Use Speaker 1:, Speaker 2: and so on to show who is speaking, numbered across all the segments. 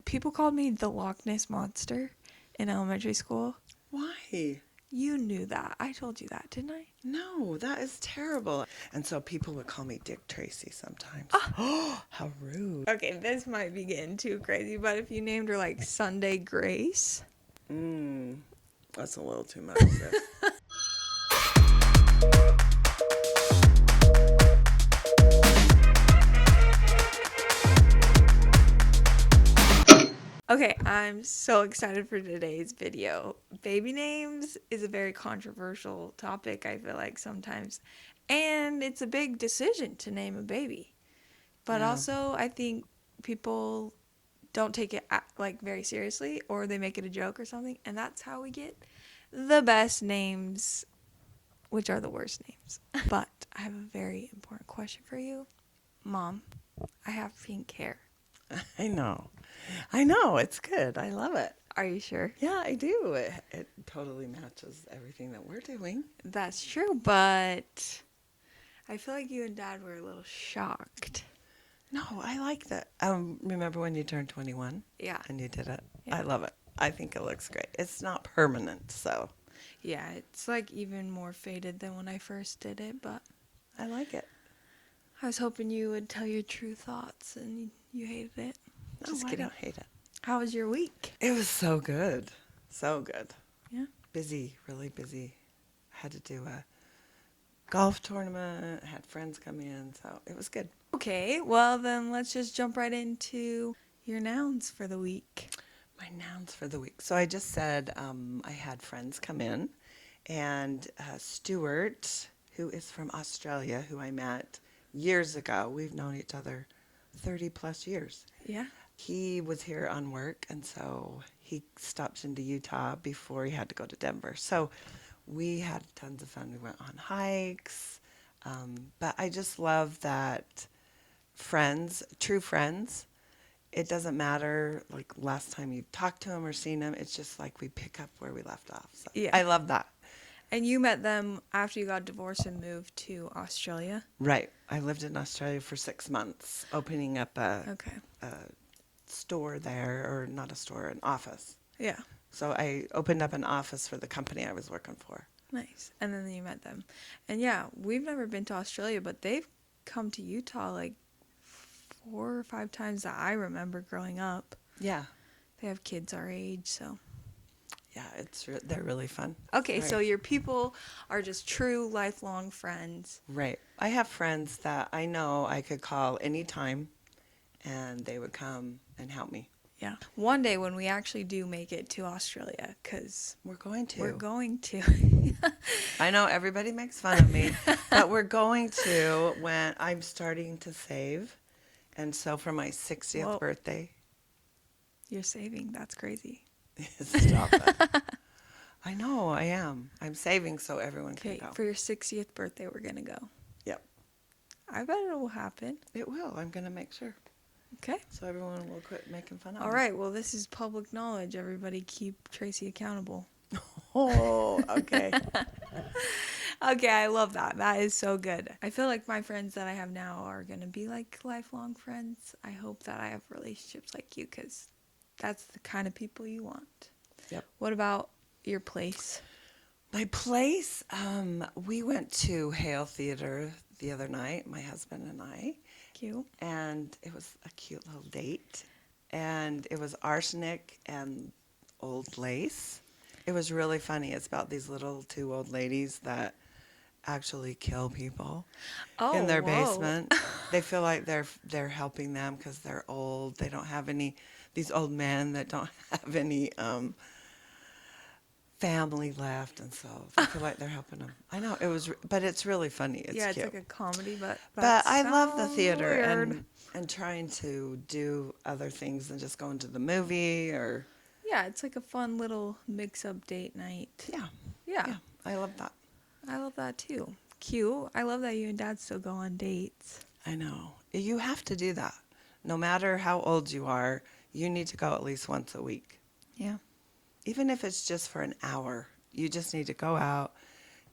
Speaker 1: people called me the Loch Ness Monster in elementary school.
Speaker 2: Why?
Speaker 1: You knew that. I told you that, didn't I?
Speaker 2: No, that is terrible. And so people would call me Dick Tracy sometimes.
Speaker 1: Ah.
Speaker 2: Oh, how rude.
Speaker 1: Okay, this might be getting too crazy, but if you named her like Sunday Grace.
Speaker 2: That's a little too much, sis.
Speaker 1: Okay, I'm so excited for today's video. Baby names is a very controversial topic, I feel like sometimes. And it's a big decision to name a baby. But
Speaker 2: Yeah.
Speaker 1: also, I think people don't take it like very seriously, or they make it a joke or something, and that's how we get the best names, which are the worst names. But I have a very important question for you. Mom, I have pink hair.
Speaker 2: I know. It's good. I love it.
Speaker 1: Are you sure?
Speaker 2: Yeah, I do. It totally matches everything that we're doing.
Speaker 1: That's true, but I feel like you and Dad were a little shocked.
Speaker 2: No, I like that. Remember when you turned 21?
Speaker 1: Yeah.
Speaker 2: And you did it?
Speaker 1: Yeah.
Speaker 2: I love it. I think it looks great. It's not permanent, so
Speaker 1: Yeah, it's like even more faded than when I first did it, but
Speaker 2: I like it.
Speaker 1: I was hoping you would tell your true thoughts, and you hated it.
Speaker 2: No,
Speaker 1: Just
Speaker 2: I
Speaker 1: kidding.
Speaker 2: don't hate it.
Speaker 1: How was your week?
Speaker 2: It was so good. So good.
Speaker 1: Yeah.
Speaker 2: Busy, really busy. Had to do a golf tournament, had friends come in, so it was good.
Speaker 1: Okay, well then let's just jump right into your nouns for the week.
Speaker 2: My nouns for the week. So I just said I had friends come in, and Stuart, who is from Australia, who I met years ago. We've known each other 30 plus years.
Speaker 1: Yeah.
Speaker 2: He was here on work, and so he stopped into Utah before he had to go to Denver. So we had tons of fun. We went on hikes, but I just love that friends, true friends, it doesn't matter like last time you've talked to him or seen him. It's just like we pick up where we left off. So
Speaker 1: Yeah.
Speaker 2: I love that.
Speaker 1: And you met them after you got divorced and moved to Australia?
Speaker 2: Right. I lived in Australia for 6 months, opening up a store there, or not a store, an office.
Speaker 1: Yeah.
Speaker 2: So I opened up an office for the company I was working for.
Speaker 1: Nice. And then you met them. And yeah, we've never been to Australia, but they've come to Utah like 4 or 5 times that I remember growing up.
Speaker 2: Yeah.
Speaker 1: They have kids our age, so.
Speaker 2: Yeah, they're really fun.
Speaker 1: Okay,
Speaker 2: Right.
Speaker 1: so your people are just true lifelong friends.
Speaker 2: Right. I have friends that I know I could call anytime, and they would come and help me.
Speaker 1: Yeah. One day when we actually do make it to Australia, because
Speaker 2: We're going to.
Speaker 1: we're going to.
Speaker 2: I know everybody makes fun of me, but we're going to when I'm starting to save. And so for my 60th
Speaker 1: Whoa.
Speaker 2: birthday.
Speaker 1: You're saving. That's crazy.
Speaker 2: Stop it. I know, I am. I'm saving so everyone can
Speaker 1: Okay,
Speaker 2: go.
Speaker 1: for your 60th birthday, we're going to go.
Speaker 2: Yep.
Speaker 1: I bet it will happen.
Speaker 2: It will. I'm going to make sure.
Speaker 1: Okay.
Speaker 2: So everyone will quit making fun of me.
Speaker 1: All right. Well, this is public knowledge. Everybody keep Tracy accountable.
Speaker 2: Oh, okay.
Speaker 1: Okay, I love that. That is so good. I feel like my friends that I have now are going to be like lifelong friends. I hope that I have relationships like you, because that's the kind of people you want.
Speaker 2: Yep.
Speaker 1: What about your place?
Speaker 2: My place, we went to Hale Theater the other night, my husband and I.
Speaker 1: Cute.
Speaker 2: And it was a cute little date. And it was arsenic and old lace. It was really funny. It's about these little 2 old ladies that actually kill people in their basement. They feel like they're helping them because they're old. They don't have any, these old men that don't have any family left, and so they feel like they're helping them. I know, but it's really funny. It's
Speaker 1: yeah,
Speaker 2: cute.
Speaker 1: it's like a comedy, but
Speaker 2: I love the
Speaker 1: sounds
Speaker 2: theater
Speaker 1: weird.
Speaker 2: and trying to do other things than just going to the movie or.
Speaker 1: Yeah, it's like a fun little mix-up date night.
Speaker 2: Yeah, I love that.
Speaker 1: I love that too. Cute. I love that you and Dad still go on dates.
Speaker 2: I know. You have to do that. No matter how old you are, you need to go at least once a week.
Speaker 1: Yeah.
Speaker 2: Even if it's just for an hour, you just need to go out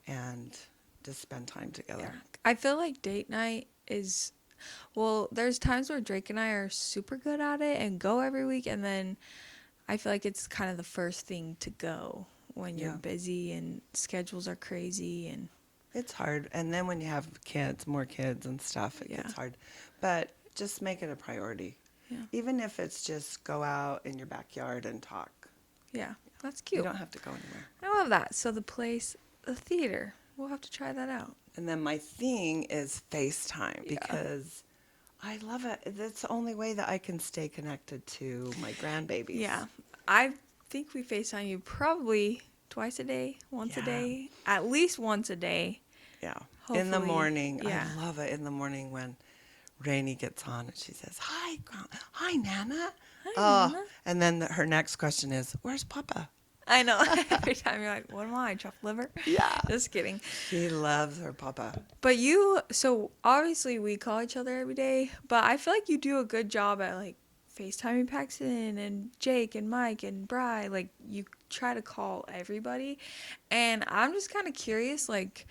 Speaker 2: and just spend time together.
Speaker 1: Yeah. I feel like date night is Well, there's times where Drake and I are super good at it and go every week, and then I feel like it's kind of the first thing to go when you're
Speaker 2: Yeah.
Speaker 1: busy and schedules are crazy and
Speaker 2: It's hard. And then when you have kids, more kids and stuff, it
Speaker 1: yeah.
Speaker 2: gets hard. But just make it a priority.
Speaker 1: Yeah.
Speaker 2: Even if it's just go out in your backyard and talk.
Speaker 1: Yeah. That's
Speaker 2: You
Speaker 1: cute.
Speaker 2: don't have to go anywhere.
Speaker 1: I love that. So the theater. We'll have to try that out.
Speaker 2: And then my thing is FaceTime
Speaker 1: Yeah.
Speaker 2: because I love it. That's the only way that I can stay connected to my grandbabies.
Speaker 1: Yeah. I think we FaceTime you probably twice a day, once a
Speaker 2: Yeah.
Speaker 1: day, at least once a day.
Speaker 2: Yeah. In the
Speaker 1: Hopefully.
Speaker 2: morning.
Speaker 1: Yeah.
Speaker 2: I love it in the morning when Rainey gets on and she says, hi, Nana.
Speaker 1: Hi,
Speaker 2: Oh,
Speaker 1: Nana.
Speaker 2: and then her next question is, where's Papa?
Speaker 1: I know. Every time you're like, what am I, chopped liver?
Speaker 2: Yeah.
Speaker 1: Just kidding.
Speaker 2: She loves her Papa.
Speaker 1: But so obviously we call each other every day, but I feel like you do a good job at like FaceTiming Paxton and Jake and Mike and Bri. Like you try to call everybody. And I'm just kind of curious, like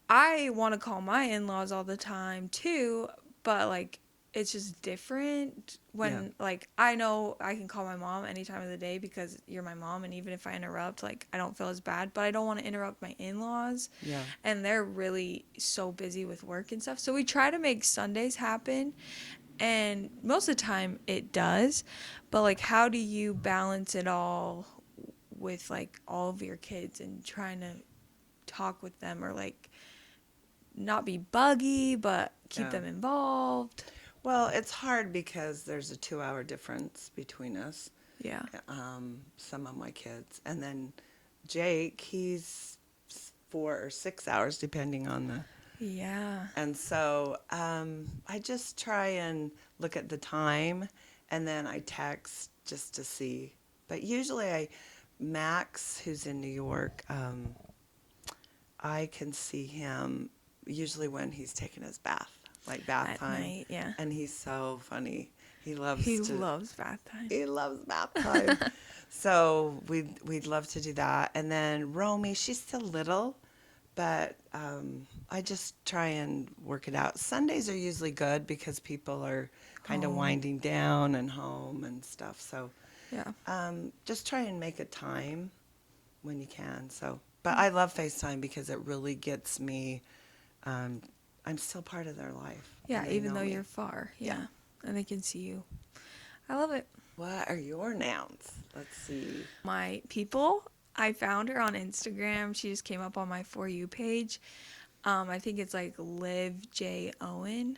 Speaker 1: I want to call my in-laws all the time too, but like it's just different when like I know I can call my mom any time of the day because you're my mom, and even if I interrupt, like I don't feel as bad, but I don't want to interrupt my in-laws.
Speaker 2: Yeah.
Speaker 1: And they're really so busy with work and stuff. So we try to make Sundays happen, and most of the time it does. But like how do you balance it all with like all of your kids and trying to talk with them, or like not be buggy but keep
Speaker 2: Yeah.
Speaker 1: them involved?
Speaker 2: Well, it's hard because there's a 2-hour difference between us,
Speaker 1: Yeah.
Speaker 2: some of my kids. And then Jake, he's 4 or 6 hours, depending on the.
Speaker 1: Yeah.
Speaker 2: And so I just try and look at the time, and then I text just to see. But usually Max, who's in New York, I can see him usually when he's taking his bath, like bath
Speaker 1: At
Speaker 2: time.
Speaker 1: night, yeah.
Speaker 2: And he's so funny. He loves
Speaker 1: bath time.
Speaker 2: he loves bath time. So we'd love to do that. And then Romy, she's still little, but I just try and work it out. Sundays are usually good because people are kind of
Speaker 1: Home.
Speaker 2: winding down and home and stuff. So
Speaker 1: Yeah.
Speaker 2: just try and make a time when you can. So, but I love FaceTime because it really gets me. I'm still part of their life.
Speaker 1: Yeah,
Speaker 2: and they
Speaker 1: even
Speaker 2: know
Speaker 1: though
Speaker 2: me.
Speaker 1: you're far. Yeah.
Speaker 2: Yeah.
Speaker 1: And they can see you. I love it.
Speaker 2: What are your nouns? Let's see.
Speaker 1: My people, I found her on Instagram. She just came up on my For You page. I think it's like Liv J. Owen.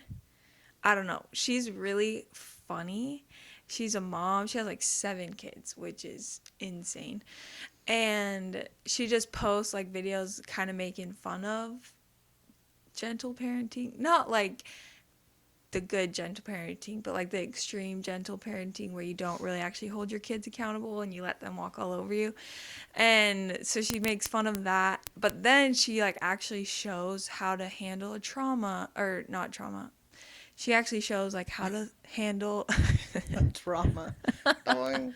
Speaker 1: I don't know. She's really funny. She's a mom. She has like 7 kids, which is insane. And she just posts like videos kind of making fun of gentle parenting. Not like the good gentle parenting, but like the extreme gentle parenting where you don't really actually hold your kids accountable and you let them walk all over you. And so she makes fun of that, but then she like actually shows how to handle a trauma, or not trauma. She actually shows like how to handle
Speaker 2: Trauma. Going.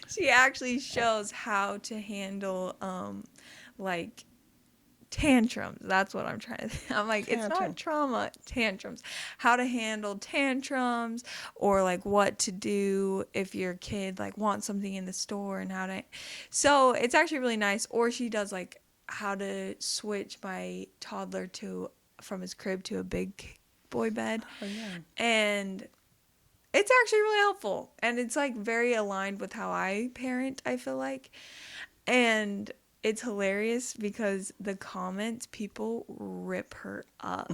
Speaker 1: she actually shows how to handle like tantrums. That's what I'm trying to think. I'm like, it's
Speaker 2: Tantrum.
Speaker 1: not trauma, tantrums. How to handle tantrums, or like what to do if your kid like wants something in the store, and how to. So it's actually really nice. Or she does like how to switch my toddler from his crib to a big boy bed.
Speaker 2: Oh yeah.
Speaker 1: And it's actually really helpful, and it's like very aligned with how I parent, I feel like. And it's hilarious because the comments, people rip her up.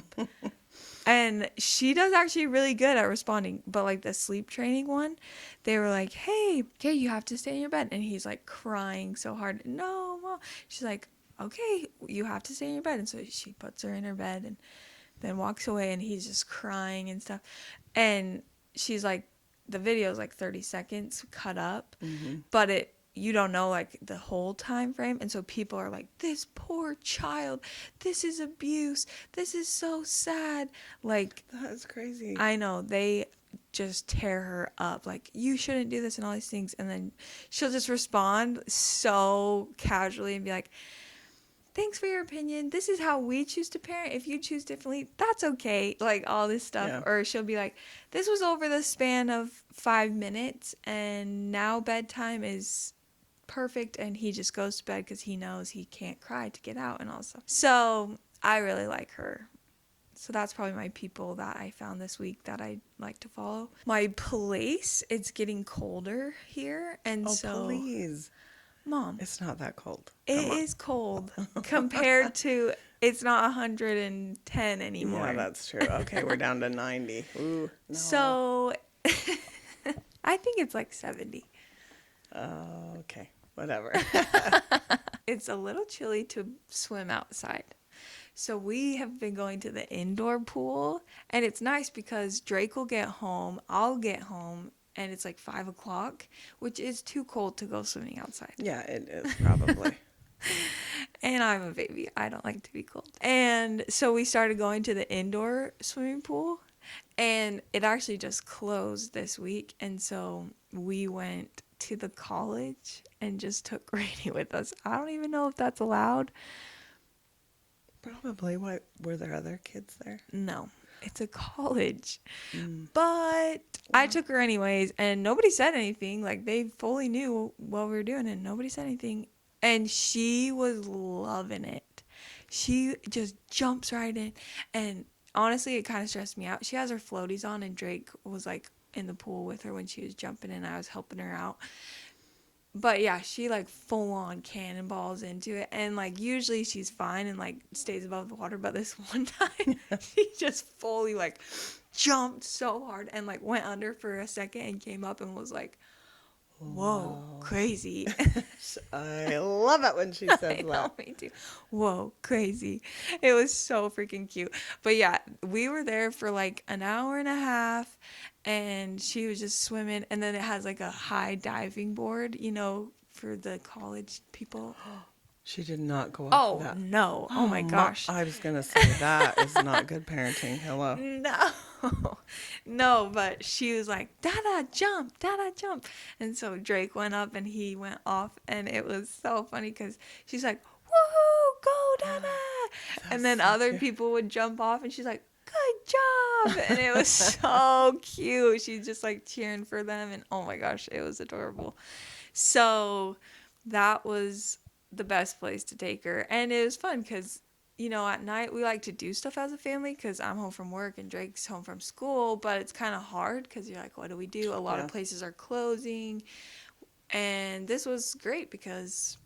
Speaker 1: And she does actually really good at responding. But like the sleep training one, they were like, hey, okay, you have to stay in your bed. And he's like crying so hard. No, Mom. She's like, okay, you have to stay in your bed. And so she puts her in her bed and then walks away, and he's just crying and stuff. And she's like, the video is like 30 seconds cut up, but you don't know like the whole time frame. And so people are like, this poor child, this is abuse, this is so sad. Like,
Speaker 2: That's crazy.
Speaker 1: I know, they just tear her up, like, you shouldn't do this and all these things. And then she'll just respond so casually and be like, thanks for your opinion. This is how we choose to parent. If you choose differently, that's okay. Like all this stuff.
Speaker 2: Yeah.
Speaker 1: Or she'll be like, this was over the span of 5 minutes, and now bedtime is perfect, and he just goes to bed because he knows he can't cry to get out and all stuff. So I really like her. So that's probably my people that I found this week that I like to follow. My place, it's getting colder here, and
Speaker 2: Oh,
Speaker 1: so
Speaker 2: please.
Speaker 1: Mom,
Speaker 2: It's not that cold.
Speaker 1: it
Speaker 2: Come on.
Speaker 1: is cold compared to it's not 110
Speaker 2: Yeah,
Speaker 1: anymore.
Speaker 2: that's true. Okay, we're down to 90. Ooh, no.
Speaker 1: So I think it's like 70.
Speaker 2: Okay, whatever.
Speaker 1: It's a little chilly to swim outside. So we have been going to the indoor pool, and it's nice because Drake will get home, I'll get home, and it's like 5 o'clock, which is too cold to go swimming outside.
Speaker 2: Yeah, it is probably.
Speaker 1: And I'm a baby. I don't like to be cold. And so we started going to the indoor swimming pool, and it actually just closed this week. And so we went to the college and just took Rainy with us. I don't even know if that's allowed.
Speaker 2: Probably. Why were there other kids there?
Speaker 1: No, it's a college.
Speaker 2: Mm.
Speaker 1: But I took her anyways, and nobody said anything. Like, they fully knew what we were doing, and nobody said anything. And she was loving it. She just jumps right in. And honestly, it kind of stressed me out. She has her floaties on, and Drake was like in the pool with her when she was jumping, and I was helping her out. But yeah, she like full on cannonballs into it. And like usually she's fine and like stays above the water. But this one time she just fully like jumped so hard and like went under for a second and came up and was like, whoa,
Speaker 2: Wow.
Speaker 1: crazy.
Speaker 2: I love it when she
Speaker 1: I
Speaker 2: says
Speaker 1: know,
Speaker 2: that.
Speaker 1: me too. Whoa, crazy. It was so freaking cute. But yeah, we were there for like an hour and a half, and she was just swimming. And then it has like a high diving board, you know, for the college people.
Speaker 2: She did not go off
Speaker 1: Oh,
Speaker 2: of that.
Speaker 1: no. Oh, my gosh.
Speaker 2: I was going to say that is not good parenting. Hello.
Speaker 1: No. No, but she was like, Dada, jump, Dada, jump. And so Drake went up and he went off, and it was so funny because she's like, woohoo, go, Dada. And then
Speaker 2: so
Speaker 1: other
Speaker 2: cute.
Speaker 1: people would jump off, and she's like, good job. And it was so cute. She's just like cheering for them, and oh my gosh, it was adorable. So that was the best place to take her. And it was fun because, you know, at night we like to do stuff as a family because I'm home from work and Drake's home from school, but it's kind of hard because you're like, what do we do? A lot of places are closing. And this was great because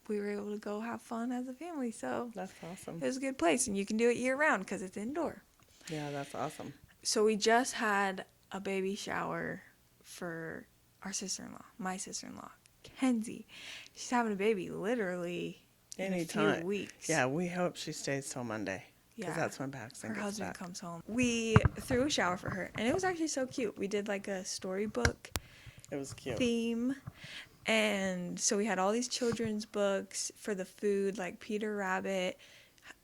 Speaker 1: we were able to go have fun as a family. So
Speaker 2: That's awesome.
Speaker 1: it was a good place, and you can do it year round because it's indoor.
Speaker 2: Yeah, that's awesome.
Speaker 1: So we just had a baby shower for our sister-in-law, my sister-in-law, Kenzie. She's having a baby literally in a
Speaker 2: Anytime.
Speaker 1: few weeks.
Speaker 2: Yeah, we hope she stays till Monday. Because that's when Paxton
Speaker 1: her
Speaker 2: gets
Speaker 1: husband
Speaker 2: back.
Speaker 1: comes home. We threw a shower for her, and it was actually so cute. We did like a storybook
Speaker 2: It was cute.
Speaker 1: theme, and so we had all these children's books for the food, like Peter Rabbit,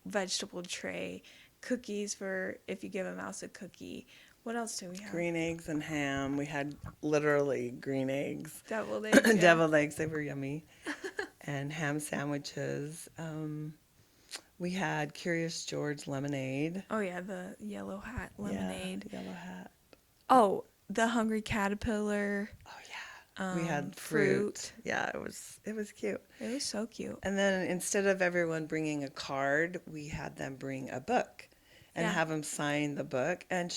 Speaker 1: vegetable tray, cookies for if you give a mouse a cookie. What else do we have?
Speaker 2: Green eggs and ham. We had literally green eggs.
Speaker 1: Deviled eggs. Yeah.
Speaker 2: Deviled eggs, they were yummy. And ham sandwiches. We had Curious George lemonade.
Speaker 1: Oh yeah, the yellow hat lemonade.
Speaker 2: Yeah, yellow hat.
Speaker 1: Oh, the hungry caterpillar.
Speaker 2: Oh yeah. We had fruit. Yeah, it was cute.
Speaker 1: It was so cute.
Speaker 2: And then instead of everyone bringing a card, we had them bring a book and have them sign the book. And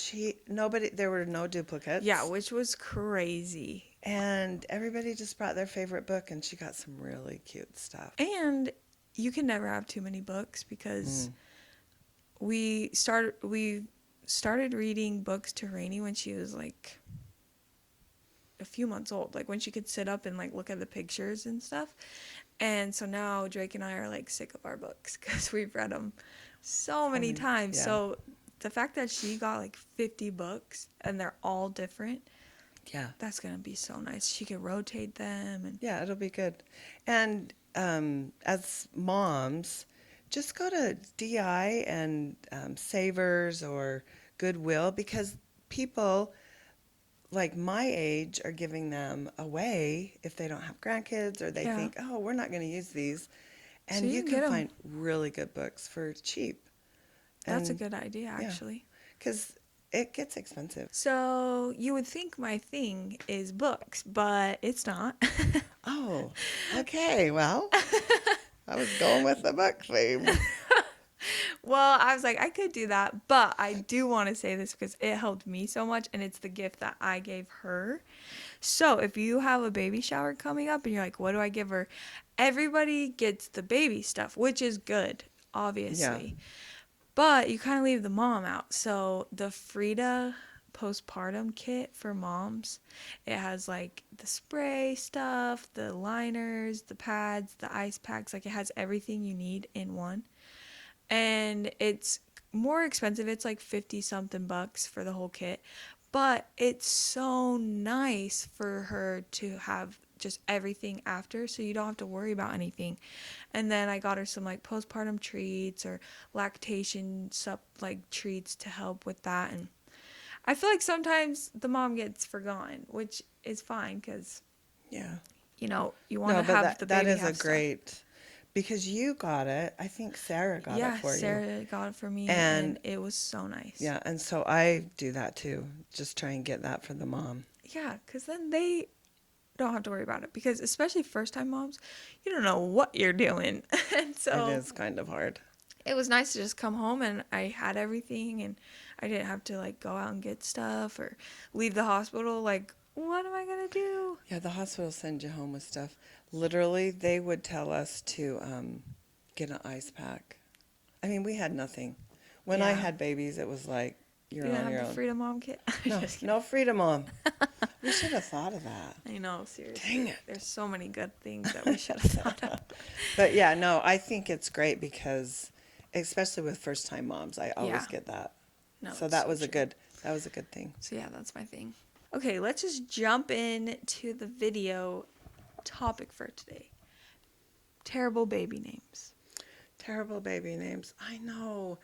Speaker 2: there were no duplicates.
Speaker 1: Yeah, which was crazy.
Speaker 2: And everybody just brought their favorite book, and she got some really cute stuff.
Speaker 1: And you can never have too many books because we started reading books to Rainey when she was like a few months old, like when she could sit up and like look at the pictures and stuff. And so now Drake and I are like sick of our books because we've read them so many times.
Speaker 2: Yeah.
Speaker 1: So the fact that she got like 50 books and they're all different,
Speaker 2: Yeah.
Speaker 1: that's gonna be so nice. She can rotate them, and
Speaker 2: Yeah, it'll be good. And as moms, just go to DI and Savers or Goodwill, because people like my age are giving them away if they don't have grandkids, or they think, oh, we're not going to use these.
Speaker 1: So
Speaker 2: And
Speaker 1: you
Speaker 2: you
Speaker 1: can
Speaker 2: can
Speaker 1: get them.
Speaker 2: find really good books for cheap.
Speaker 1: That's a
Speaker 2: And
Speaker 1: good idea,
Speaker 2: yeah,
Speaker 1: actually.
Speaker 2: because it gets expensive.
Speaker 1: So you would think my thing is books, but it's not.
Speaker 2: Oh, okay. Well, I was going with the book theme.
Speaker 1: Well, I was like, I could do that, but I do want to say this because it helped me so much, and it's the gift that I gave her. So if you have a baby shower coming up and you're like, what do I give her? Everybody gets the baby stuff, which is good,
Speaker 2: Yeah.
Speaker 1: obviously. But you kind of leave the mom out. So the Frida postpartum kit for moms, it has like the spray stuff, the liners, the pads, the ice packs. Like it has everything you need in one. And it's more expensive. It's like 50 something bucks for the whole kit. But it's so nice for her to have just everything after, so you don't have to worry about anything. And then I got her some like postpartum treats or lactation like treats to help with that. And I feel like sometimes the mom gets forgotten, which is fine because
Speaker 2: Yeah.
Speaker 1: you want
Speaker 2: No,
Speaker 1: to
Speaker 2: but
Speaker 1: have
Speaker 2: that
Speaker 1: the
Speaker 2: that
Speaker 1: baby
Speaker 2: is a
Speaker 1: have stuff.
Speaker 2: great because you got it. I think Sarah got it
Speaker 1: Yeah,
Speaker 2: for you.
Speaker 1: Sarah got it for me,
Speaker 2: And
Speaker 1: and it was so nice.
Speaker 2: yeah, and so I do that too. Just try and get that for the mom.
Speaker 1: Yeah, because then they don't have to worry about it. Because especially first time moms, you don't know what you're doing. And
Speaker 2: It
Speaker 1: so
Speaker 2: is kind of hard.
Speaker 1: it was nice to just come home and I had everything and I didn't have to like go out and get stuff or leave the hospital. Like, what am I going to do?
Speaker 2: Yeah, the hospital sends you home with stuff. Literally, they would tell us to get an ice pack. I mean, we had nothing. When I
Speaker 1: Yeah.
Speaker 2: had babies, it was like, you're
Speaker 1: You didn't
Speaker 2: on
Speaker 1: have
Speaker 2: your
Speaker 1: the
Speaker 2: own.
Speaker 1: Freedom Mom kit? I'm
Speaker 2: No,
Speaker 1: just kidding.
Speaker 2: no freedom, Mom. We should have thought of that.
Speaker 1: I know, seriously.
Speaker 2: Dang it.
Speaker 1: There's so many good things that we should have thought of.
Speaker 2: But yeah, no, I think it's great because, especially with first time moms, I always
Speaker 1: Yeah.
Speaker 2: get that.
Speaker 1: No,
Speaker 2: So
Speaker 1: it's
Speaker 2: that
Speaker 1: so
Speaker 2: was a
Speaker 1: true.
Speaker 2: good thing.
Speaker 1: So yeah, that's my thing. Okay, let's just jump in to the video topic for today. Terrible baby names.
Speaker 2: Terrible baby names. I know.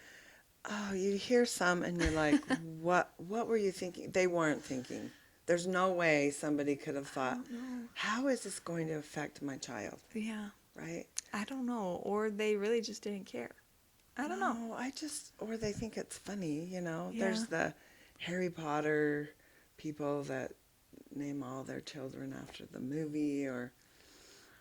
Speaker 2: Oh, you hear some and you're like, what were you thinking? They weren't thinking. There's no way somebody could have
Speaker 1: I
Speaker 2: thought,
Speaker 1: don't know.
Speaker 2: how is this going to affect my child?
Speaker 1: Yeah,
Speaker 2: Right?
Speaker 1: I don't know. Or they really just didn't care. I don't know.
Speaker 2: No, or they think it's funny,
Speaker 1: Yeah.
Speaker 2: There's the Harry Potter people that name all their children after the movie or,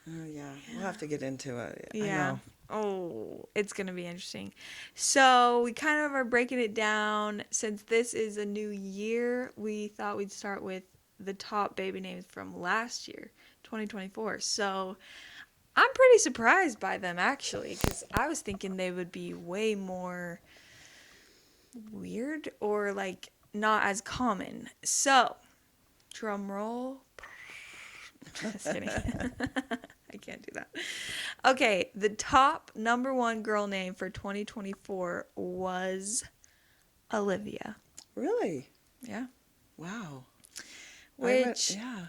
Speaker 2: oh yeah, we'll have to get into it. I
Speaker 1: Yeah.
Speaker 2: know.
Speaker 1: Oh, it's going to be interesting. So, we kind of are breaking it down. Since this is a new year, we thought we'd start with the top baby names from last year, 2024. So, I'm pretty surprised by them actually, because I was thinking they would be way more weird or like not as common. So, drum roll. Just kidding. I can't do that. Okay, the top number one girl name for 2024 was Olivia.
Speaker 2: Really?
Speaker 1: Yeah.
Speaker 2: Wow.
Speaker 1: Which
Speaker 2: Yeah,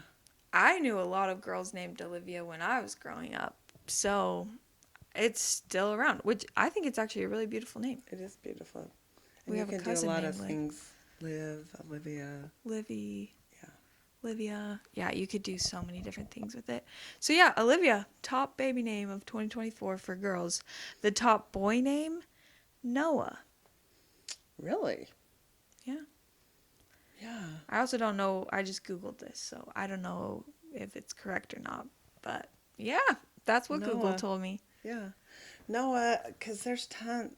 Speaker 1: I knew a lot of girls named Olivia when I was growing up. So it's still around, which I think it's actually a really beautiful name.
Speaker 2: it is beautiful. And
Speaker 1: We
Speaker 2: you
Speaker 1: have a
Speaker 2: can do a
Speaker 1: cousin
Speaker 2: lot of
Speaker 1: named, like,
Speaker 2: things. Liv, Olivia.
Speaker 1: Livy.
Speaker 2: Yeah.
Speaker 1: Olivia. Yeah, you could do so many different things with it. So yeah, Olivia, top baby name of 2024 for girls. The top boy name, Noah.
Speaker 2: Really?
Speaker 1: Yeah.
Speaker 2: Yeah.
Speaker 1: I also don't know. I just Googled this, so I don't know if it's correct or not. But yeah, that's what Google
Speaker 2: Noah.
Speaker 1: told me.
Speaker 2: Yeah. Noah, because there's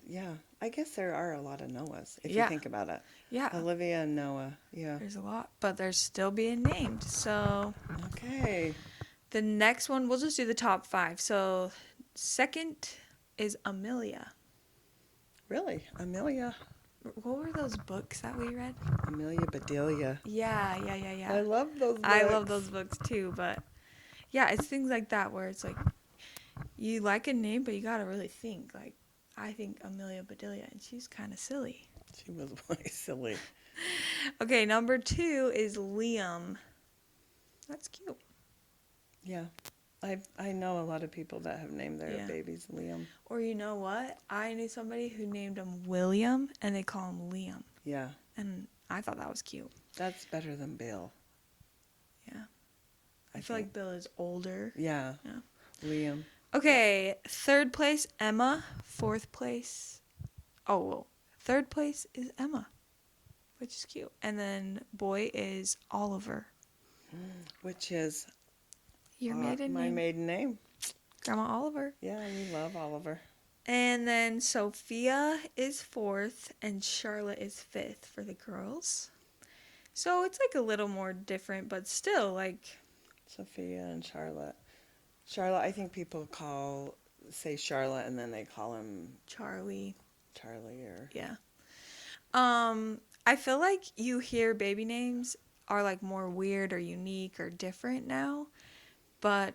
Speaker 2: yeah. I guess there are a lot of Noahs if you
Speaker 1: Yeah.
Speaker 2: think about it.
Speaker 1: Yeah,
Speaker 2: Olivia and Noah. Yeah.
Speaker 1: there's a lot, but they're still being named. So
Speaker 2: Okay.
Speaker 1: the next one, we'll just do the top 5. So second is Amelia.
Speaker 2: Really? Amelia.
Speaker 1: What were those books that we read?
Speaker 2: Amelia Bedelia.
Speaker 1: Yeah.
Speaker 2: I love those books.
Speaker 1: I love those books too, but yeah, it's things like that where it's like you like a name, but you gotta really think. Like, I think Amelia Bedelia, and she's kind of silly.
Speaker 2: She was way silly.
Speaker 1: Okay, number 2 is Liam. That's cute.
Speaker 2: Yeah. I know a lot of people that have named their
Speaker 1: Yeah.
Speaker 2: babies Liam.
Speaker 1: Or you know what? I knew somebody who named him William, and they call him Liam.
Speaker 2: Yeah.
Speaker 1: And I thought that was cute.
Speaker 2: That's better than Bill.
Speaker 1: Yeah. I feel
Speaker 2: think.
Speaker 1: like Bill is older.
Speaker 2: Yeah.
Speaker 1: Yeah.
Speaker 2: Liam.
Speaker 1: Okay, third place, Emma. Fourth place, oh, well, third place is Emma, which is cute. And then boy is Oliver.
Speaker 2: Which is
Speaker 1: Your maiden
Speaker 2: my
Speaker 1: name,
Speaker 2: maiden name.
Speaker 1: Grandma Oliver.
Speaker 2: Yeah, we love Oliver.
Speaker 1: And then Sophia is fourth, and Charlotte is fifth for the girls. So it's like a little more different, but still, like,
Speaker 2: Sophia and Charlotte. Charlotte, I think people say Charlotte, and then they call him
Speaker 1: Charlie.
Speaker 2: Charlie or.
Speaker 1: Yeah. I feel like you hear baby names are like more weird or unique or different now, but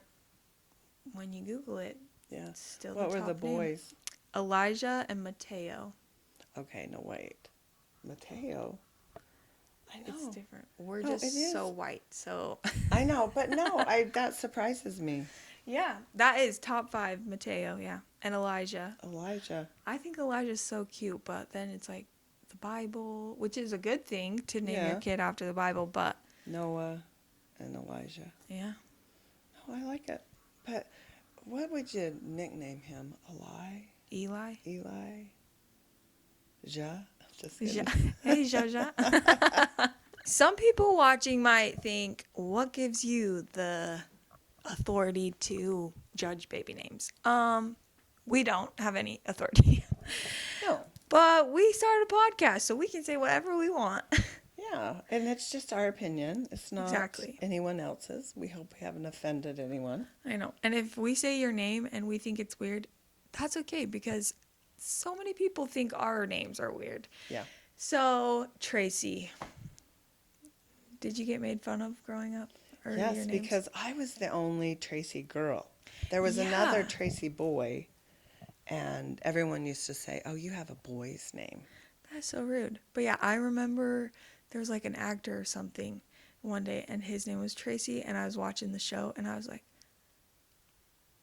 Speaker 1: when you Google it,
Speaker 2: Yeah.
Speaker 1: it's still
Speaker 2: What
Speaker 1: the
Speaker 2: were the
Speaker 1: top name.
Speaker 2: boys?
Speaker 1: Elijah and Mateo.
Speaker 2: Okay, no, wait. Mateo. I know.
Speaker 1: It's different. We're
Speaker 2: No,
Speaker 1: just
Speaker 2: it is.
Speaker 1: so white, so.
Speaker 2: I know, but no, that surprises me.
Speaker 1: Yeah, that is top 5, Mateo, yeah. And Elijah.
Speaker 2: Elijah.
Speaker 1: I think Elijah's so cute, but then it's like the Bible, which is a good thing to name your
Speaker 2: Yeah.
Speaker 1: kid after the Bible, but
Speaker 2: Noah and Elijah.
Speaker 1: yeah.
Speaker 2: Oh, I like it. But what would you nickname him?
Speaker 1: Eli.
Speaker 2: Eli? Ja? Just
Speaker 1: Ja.
Speaker 2: kidding.
Speaker 1: Hey, Jaja. Some people watching might think, what gives you the authority to judge baby names? We don't have any authority.
Speaker 2: No.
Speaker 1: But we started a podcast, so we can say whatever we want.
Speaker 2: Yeah, and it's just our opinion. It's not
Speaker 1: Exactly.
Speaker 2: anyone else's. We hope we haven't offended anyone.
Speaker 1: I know. And if we say your name and we think it's weird, that's okay because so many people think our names are weird.
Speaker 2: Yeah.
Speaker 1: So, Tracy, did you get made fun of growing up? Or
Speaker 2: Yes,
Speaker 1: your names?
Speaker 2: because I was the only Tracy girl. There was
Speaker 1: Yeah.
Speaker 2: another Tracy boy, and everyone used to say, "Oh, you have a boy's name."
Speaker 1: That's so rude. But yeah, I remember there was like an actor or something one day and his name was Tracy and I was watching the show and I was like,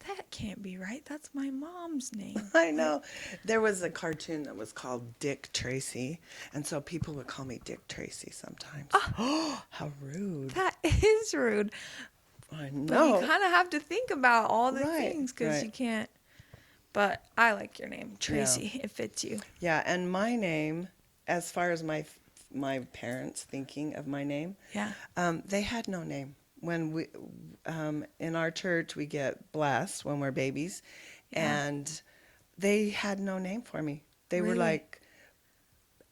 Speaker 1: that can't be right. That's my mom's name.
Speaker 2: I know. There was a cartoon that was called Dick Tracy, and so people would call me Dick Tracy sometimes. Oh, how rude.
Speaker 1: That is rude.
Speaker 2: I
Speaker 1: But
Speaker 2: know.
Speaker 1: you kind of have to think about all the
Speaker 2: Right,
Speaker 1: things because
Speaker 2: right.
Speaker 1: you can't. But I like your name, Tracy. It fits you.
Speaker 2: Yeah, and my name, as far as my parents thinking of my name,
Speaker 1: Yeah.
Speaker 2: they had no name. When we in our church we get blessed when we're babies,
Speaker 1: Yeah.
Speaker 2: and they had no name for me. They were
Speaker 1: Really?
Speaker 2: like,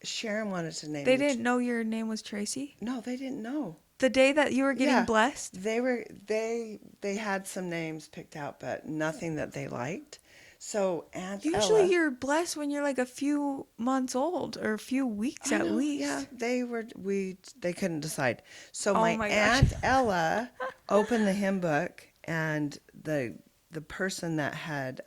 Speaker 2: Sharon wanted to name
Speaker 1: They
Speaker 2: me.
Speaker 1: didn't know your name was Tracy?
Speaker 2: No, they didn't know.
Speaker 1: The day that you were getting
Speaker 2: Yeah.
Speaker 1: blessed?
Speaker 2: They had some names picked out, but nothing that they liked. So Aunt
Speaker 1: Usually
Speaker 2: Ella,
Speaker 1: you're blessed when you're like a few months old or a few weeks
Speaker 2: I
Speaker 1: at
Speaker 2: know,
Speaker 1: least.
Speaker 2: yeah, they couldn't decide. So
Speaker 1: Oh
Speaker 2: my
Speaker 1: my gosh.
Speaker 2: Aunt Ella opened the hymn book, and the person that had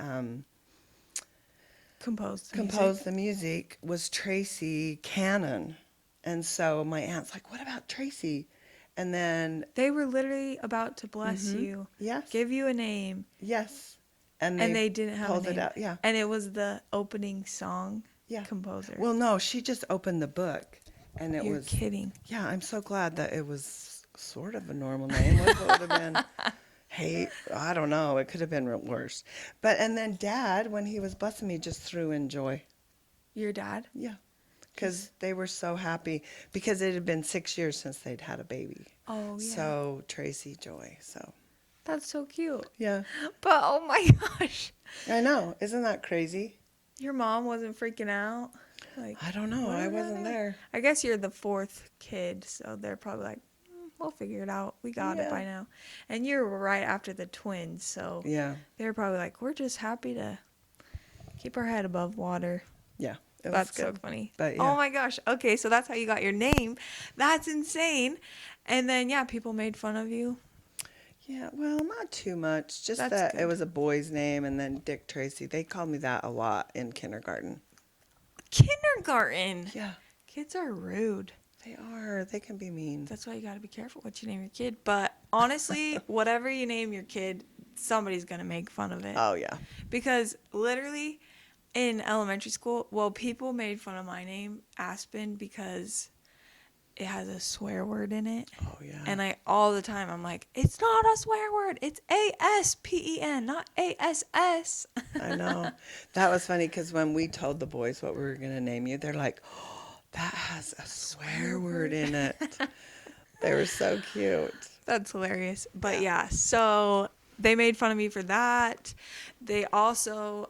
Speaker 1: Composed.
Speaker 2: composed the music was Tracy Cannon, and so my aunt's like, "What about Tracy?" And then
Speaker 1: They were literally about to bless
Speaker 2: Mhm.
Speaker 1: you,
Speaker 2: yes,
Speaker 1: give you a name,
Speaker 2: yes,
Speaker 1: and they didn't have a
Speaker 2: pulled it
Speaker 1: name.
Speaker 2: out. Yeah,
Speaker 1: And it was the opening song
Speaker 2: yeah.
Speaker 1: composer.
Speaker 2: Well, no, she just opened the book, and it
Speaker 1: You're
Speaker 2: was.
Speaker 1: kidding.
Speaker 2: Yeah, I'm so glad that it was sort of a normal name. What if it would have been, hey, I don't know. It could have been worse. But, and then Dad, when he was blessing me, just threw in Joy.
Speaker 1: Your dad?
Speaker 2: Yeah. Because they were so happy. Because it had been 6 years since they'd had a baby.
Speaker 1: Oh, yeah.
Speaker 2: So, Tracy Joy. So,
Speaker 1: That's so cute.
Speaker 2: yeah.
Speaker 1: But oh my gosh.
Speaker 2: I know. Isn't that crazy?
Speaker 1: Your mom wasn't freaking out? Like,
Speaker 2: I don't know.
Speaker 1: what
Speaker 2: I
Speaker 1: are we
Speaker 2: wasn't
Speaker 1: doing?
Speaker 2: there.
Speaker 1: I guess you're the fourth kid, so they're probably like, we'll figure it out. We got it
Speaker 2: Yeah.
Speaker 1: by now. And you're right after the twins, so
Speaker 2: Yeah.
Speaker 1: they're probably like, we're just happy to keep our head above water.
Speaker 2: Yeah. It was
Speaker 1: That's so
Speaker 2: good.
Speaker 1: funny.
Speaker 2: But,
Speaker 1: Oh
Speaker 2: yeah.
Speaker 1: my gosh. Okay, so that's how you got your name. That's insane. And then, yeah, people made fun of you.
Speaker 2: Yeah, well, not too much. Just
Speaker 1: That's
Speaker 2: that
Speaker 1: good.
Speaker 2: it was a boy's name, and then Dick Tracy. They called me that a lot in kindergarten.
Speaker 1: Kindergarten.
Speaker 2: Yeah,
Speaker 1: Kids are rude.
Speaker 2: they are. They can be mean.
Speaker 1: That's why you got to be careful what you name your kid. But honestly, whatever you name your kid, somebody's going to make fun of it.
Speaker 2: Oh, yeah.
Speaker 1: Because literally in elementary school, well, people made fun of my name, Aspen, because it has a swear word in it.
Speaker 2: Oh, yeah.
Speaker 1: And all the time, I'm like, it's not a swear word. It's ASPEN, not ASS.
Speaker 2: I know. That was funny because when we told the boys what we were going to name you, they're like, oh, that has a swear word in it. They were so cute.
Speaker 1: That's hilarious. But
Speaker 2: Yeah.
Speaker 1: yeah, so they made fun of me for that. They also,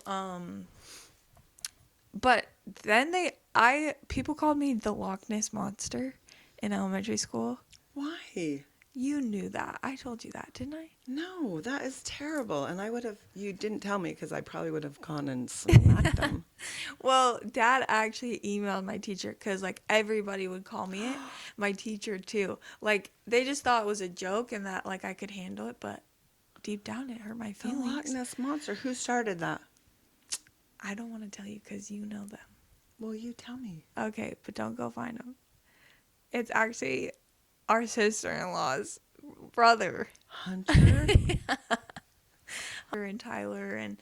Speaker 1: but then people called me the Loch Ness Monster in elementary school.
Speaker 2: Why?
Speaker 1: You knew that. I told you that, didn't I?
Speaker 2: No, that is terrible. And you didn't tell me because I probably would have gone and smacked them.
Speaker 1: Well, Dad actually emailed my teacher because, like, everybody would call me it. My teacher, too. Like, they just thought it was a joke and that, like, I could handle it, but deep down it hurt my
Speaker 2: The Loch
Speaker 1: feelings.
Speaker 2: Ness Monster. Who started that?
Speaker 1: I don't want to tell you because you know them.
Speaker 2: Well, you tell me.
Speaker 1: Okay, but don't go find them. It's actually our sister-in-law's brother.
Speaker 2: Hunter?
Speaker 1: Her and Tyler and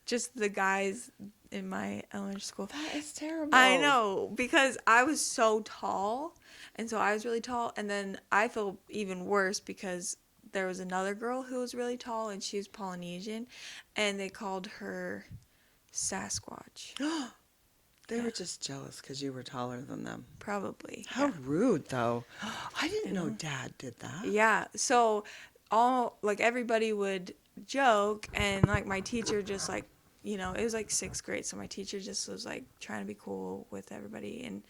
Speaker 1: just the guys in my elementary school.
Speaker 2: That is terrible.
Speaker 1: I know, because I was so tall, and so I was really tall, and then I feel even worse because there was another girl who was really tall, and she was Polynesian, and they called her Sasquatch.
Speaker 2: They were just jealous because you were taller than them.
Speaker 1: Probably.
Speaker 2: How
Speaker 1: yeah.
Speaker 2: rude, though. I didn't know
Speaker 1: know.
Speaker 2: Dad did that.
Speaker 1: Yeah, so everybody would joke, and like my teacher just like, it was like 6th grade, so my teacher just was like trying to be cool with everybody, and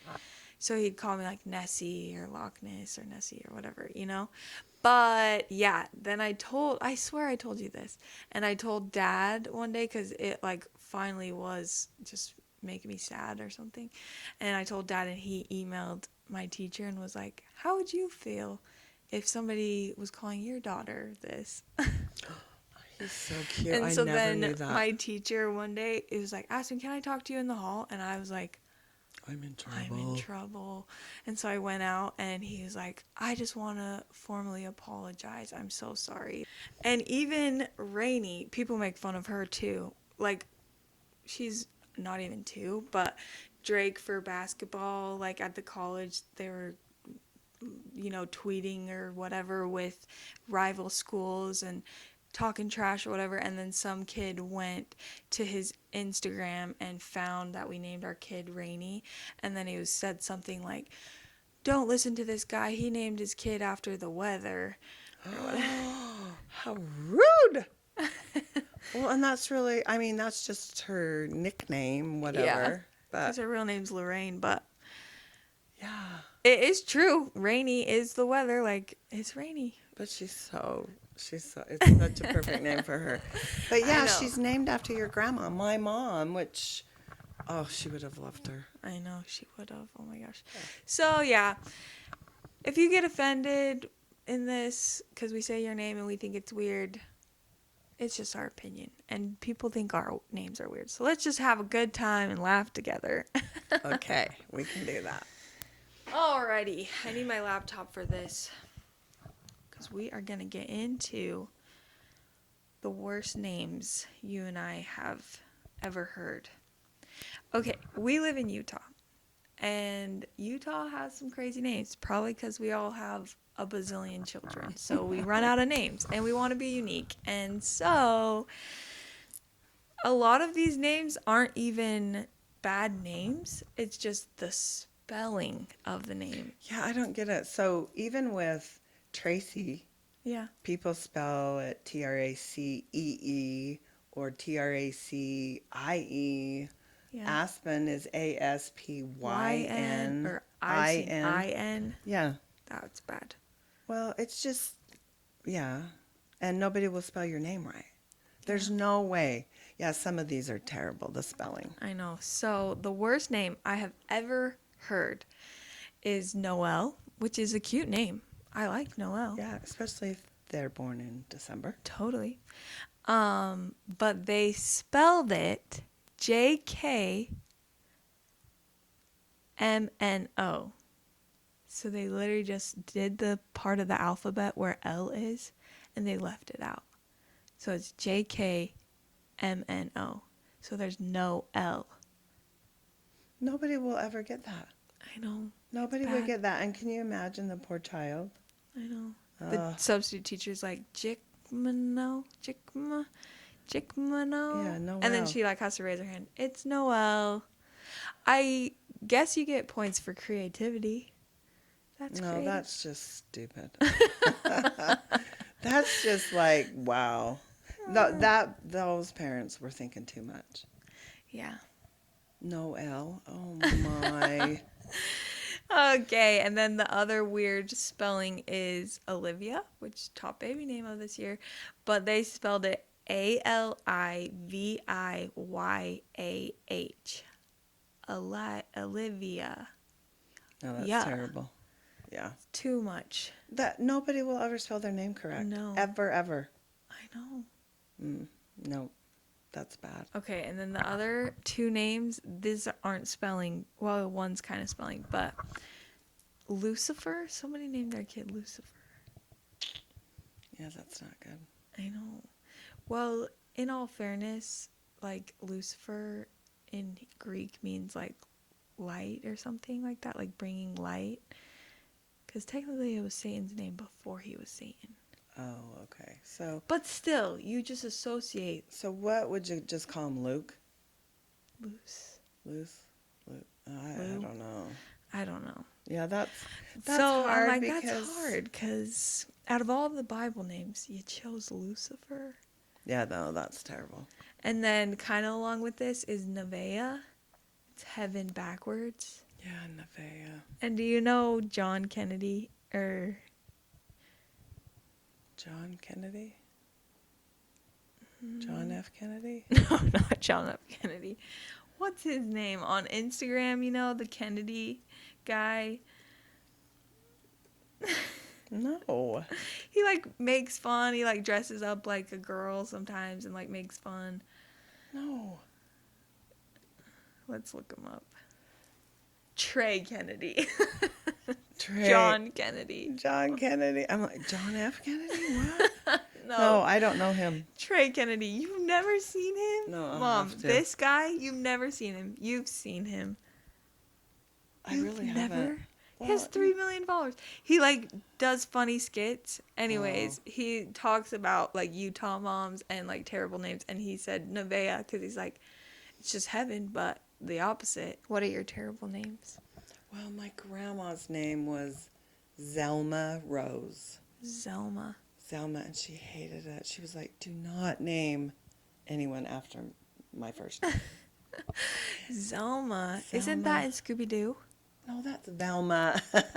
Speaker 1: so he'd call me like Nessie or Loch Ness or Nessie or whatever, But yeah, then I swear I told you this, and I told Dad one day because it like finally was just making me sad or something, and I told Dad, and he emailed my teacher and was like, how would you feel if somebody was calling your daughter this?
Speaker 2: He's so cute.
Speaker 1: And
Speaker 2: I
Speaker 1: so
Speaker 2: never
Speaker 1: then
Speaker 2: knew that.
Speaker 1: my teacher one day, it was like, Aspen, can I talk to you in the hall? And I was like,
Speaker 2: I'm in trouble.
Speaker 1: I'm in trouble. And so I went out, and he was like, I just want to formally apologize. I'm so sorry. And even Rainy, people make fun of her too. Like, she's not even 2, but Drake for basketball, like at the college, they were, tweeting or whatever with rival schools and talking trash or whatever, and then some kid went to his Instagram and found that we named our kid Rainy, and then he said something like, don't listen to this guy, he named his kid after the weather or whatever.
Speaker 2: How rude. Well, and that's that's just her nickname, whatever.
Speaker 1: Yeah,
Speaker 2: But
Speaker 1: because her real name's Lorraine, but
Speaker 2: yeah,
Speaker 1: it is true. Rainy is the weather, like, it's rainy.
Speaker 2: but it's such a perfect name for her. But
Speaker 1: I
Speaker 2: yeah,
Speaker 1: know.
Speaker 2: she's named after your grandma, my mom, which, oh, she would have loved her.
Speaker 1: I know, she would have. Oh my gosh. So, yeah. If you get offended in this because we say your name and we think it's weird, it's just our opinion. And people think our names are weird. So let's just have a good time and laugh together.
Speaker 2: Okay, we can do that.
Speaker 1: Alrighty. I need my laptop for this, because we are going to get into the worst names you and I have ever heard. Okay, we live in Utah, and Utah has some crazy names, probably because we all have a bazillion children. So we run out of names, and we want to be unique. And so a lot of these names aren't even bad names. It's just the spelling of the name.
Speaker 2: Yeah, I don't get it. So even with Tracy,
Speaker 1: Yeah.
Speaker 2: people spell it Tracee or Tracie.
Speaker 1: Yeah.
Speaker 2: Aspen is Aspyn
Speaker 1: or
Speaker 2: in.
Speaker 1: IN.
Speaker 2: Yeah.
Speaker 1: That's bad.
Speaker 2: Well, it's just, yeah. And nobody will spell your name right. There's no way. Yeah, some of these are terrible, the spelling.
Speaker 1: I know. So the worst name I have ever heard is Noel, which is a cute name. I like Noel.
Speaker 2: Yeah, especially if they're born in December.
Speaker 1: Totally. But they spelled it JKMNO. So they literally just did the part of the alphabet where L is, and they left it out. So it's JKMNO. So there's no L.
Speaker 2: Nobody will ever get that.
Speaker 1: I know.
Speaker 2: Nobody would
Speaker 1: Bad.
Speaker 2: get that. And can you imagine the poor child?
Speaker 1: I know. The
Speaker 2: Ugh.
Speaker 1: substitute teacher's like, Jikmano.
Speaker 2: Yeah,
Speaker 1: And then
Speaker 2: Noel.
Speaker 1: she like has to raise her hand. It's Noel. I guess you get points for creativity. That's
Speaker 2: No,
Speaker 1: creative.
Speaker 2: that's just stupid. That's just like, wow. Those parents were thinking too much.
Speaker 1: Yeah.
Speaker 2: Noel. Oh my.
Speaker 1: Okay, and then the other weird spelling is Olivia, which top baby name of this year, but they spelled it AliviyaH. Olivia.
Speaker 2: No, that's
Speaker 1: Yeah,
Speaker 2: terrible. Yeah.
Speaker 1: too much.
Speaker 2: That nobody will ever spell their name correct.
Speaker 1: No.
Speaker 2: Ever, ever.
Speaker 1: I know.
Speaker 2: No, that's bad.
Speaker 1: Okay, and then the other two names, these aren't spelling. Well, one's kind of spelling, but Lucifer. Somebody named their kid Lucifer.
Speaker 2: Yeah, that's not good.
Speaker 1: I know. Well, in all fairness, like Lucifer in Greek means like light or something like that, like bringing light. Because technically it was Satan's name before he was Satan.
Speaker 2: Oh, okay. So
Speaker 1: But still, you just associate
Speaker 2: what would you just call him? Luke?
Speaker 1: loose.
Speaker 2: Luke? I
Speaker 1: Lou?
Speaker 2: don't know.
Speaker 1: I don't know.
Speaker 2: Yeah, that's
Speaker 1: So
Speaker 2: hard
Speaker 1: I'm like,
Speaker 2: because
Speaker 1: that's hard because out of all the Bible names, you chose Lucifer.
Speaker 2: yeah, no, that's terrible.
Speaker 1: And then kind of along with this is Nevaeh. It's heaven backwards.
Speaker 2: Yeah, Nevaeh.
Speaker 1: And do you know John Kennedy or
Speaker 2: John Kennedy? John F. Kennedy?
Speaker 1: no, not John F. Kennedy. What's his name on Instagram? You know, the Kennedy guy.
Speaker 2: No.
Speaker 1: He like makes fun. He like dresses up like a girl sometimes and like makes fun.
Speaker 2: No.
Speaker 1: Let's look him up. Trey Kennedy.
Speaker 2: Trey.
Speaker 1: John Kennedy.
Speaker 2: John Kennedy. I'm like, John F. Kennedy? What?
Speaker 1: No.
Speaker 2: No, I don't know him.
Speaker 1: Trey Kennedy. You've never seen him?
Speaker 2: No, I'll
Speaker 1: Mom,
Speaker 2: have to.
Speaker 1: this guy, you've never seen him. You've seen him.
Speaker 2: I really haven't.
Speaker 1: He has
Speaker 2: Well,
Speaker 1: 3 million followers. He like does funny skits. Anyways, he talks about like Utah moms and like terrible names. And he said Nevaeh because he's like, it's just heaven, but the opposite. What are your terrible names?
Speaker 2: Well, my grandma's name was Zelma Rose.
Speaker 1: Zelma.
Speaker 2: Zelma, and she hated it. She was like, do not name anyone after my first name.
Speaker 1: Zelma. Isn't that in Scooby-Doo?
Speaker 2: No, that's Velma. That's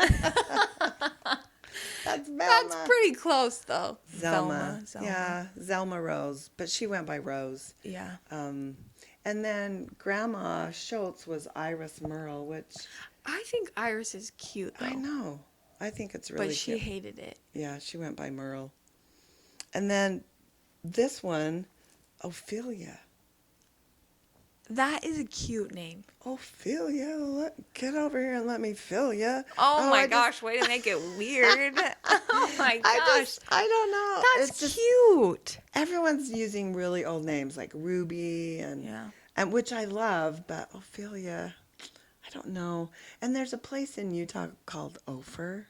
Speaker 2: Velma.
Speaker 1: That's pretty close though.
Speaker 2: Zelma.
Speaker 1: Zelma.
Speaker 2: Yeah, Zelma Rose. But she went by Rose.
Speaker 1: Yeah.
Speaker 2: And then Grandma Schultz was Iris Merle, which
Speaker 1: I think Iris is cute though.
Speaker 2: I know. I think it's really
Speaker 1: But she
Speaker 2: cute.
Speaker 1: hated it.
Speaker 2: Yeah, she went by Merle. And then this one, Ophelia.
Speaker 1: That is a cute name.
Speaker 2: Ophelia, get over here and let me fill ya.
Speaker 1: Oh my
Speaker 2: I
Speaker 1: gosh, way to make it weird. Oh my gosh.
Speaker 2: I don't know.
Speaker 1: That's
Speaker 2: It's just
Speaker 1: cute.
Speaker 2: everyone's using really old names like Ruby
Speaker 1: Yeah.
Speaker 2: and which I love, but Ophelia, I don't know. And there's a place in Utah called Ophir.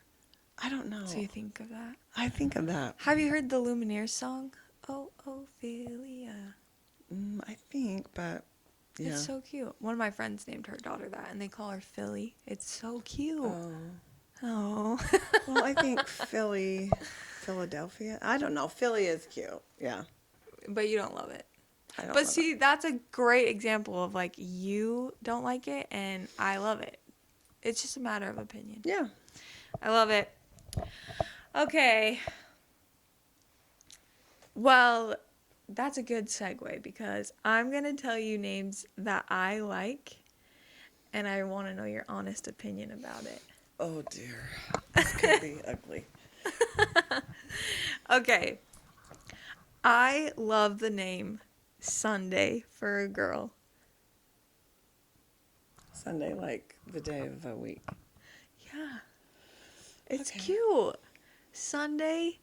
Speaker 2: I don't know.
Speaker 1: So you think of that?
Speaker 2: I think of that.
Speaker 1: Have you heard the Lumineers song? Oh, Ophelia.
Speaker 2: I think, but yeah.
Speaker 1: It's so cute. One of my friends named her daughter that, and they call her Philly. It's so cute.
Speaker 2: Oh.
Speaker 1: Oh.
Speaker 2: Well, I think Philadelphia. I don't know. Philly is cute. Yeah.
Speaker 1: But you don't love it.
Speaker 2: I don't
Speaker 1: But
Speaker 2: love
Speaker 1: see, that's a great example of like you don't like it and I love it. It's just a matter of opinion.
Speaker 2: it. Yeah.
Speaker 1: I love it. Okay. Well, that's a good segue because I'm going to tell you names that I like and I want to know your honest opinion about it.
Speaker 2: Oh dear. This could be ugly.
Speaker 1: Okay. I love the name Sunday for a girl.
Speaker 2: Sunday, like the day of the week.
Speaker 1: Yeah. It's
Speaker 2: Okay.
Speaker 1: cute. Sunday,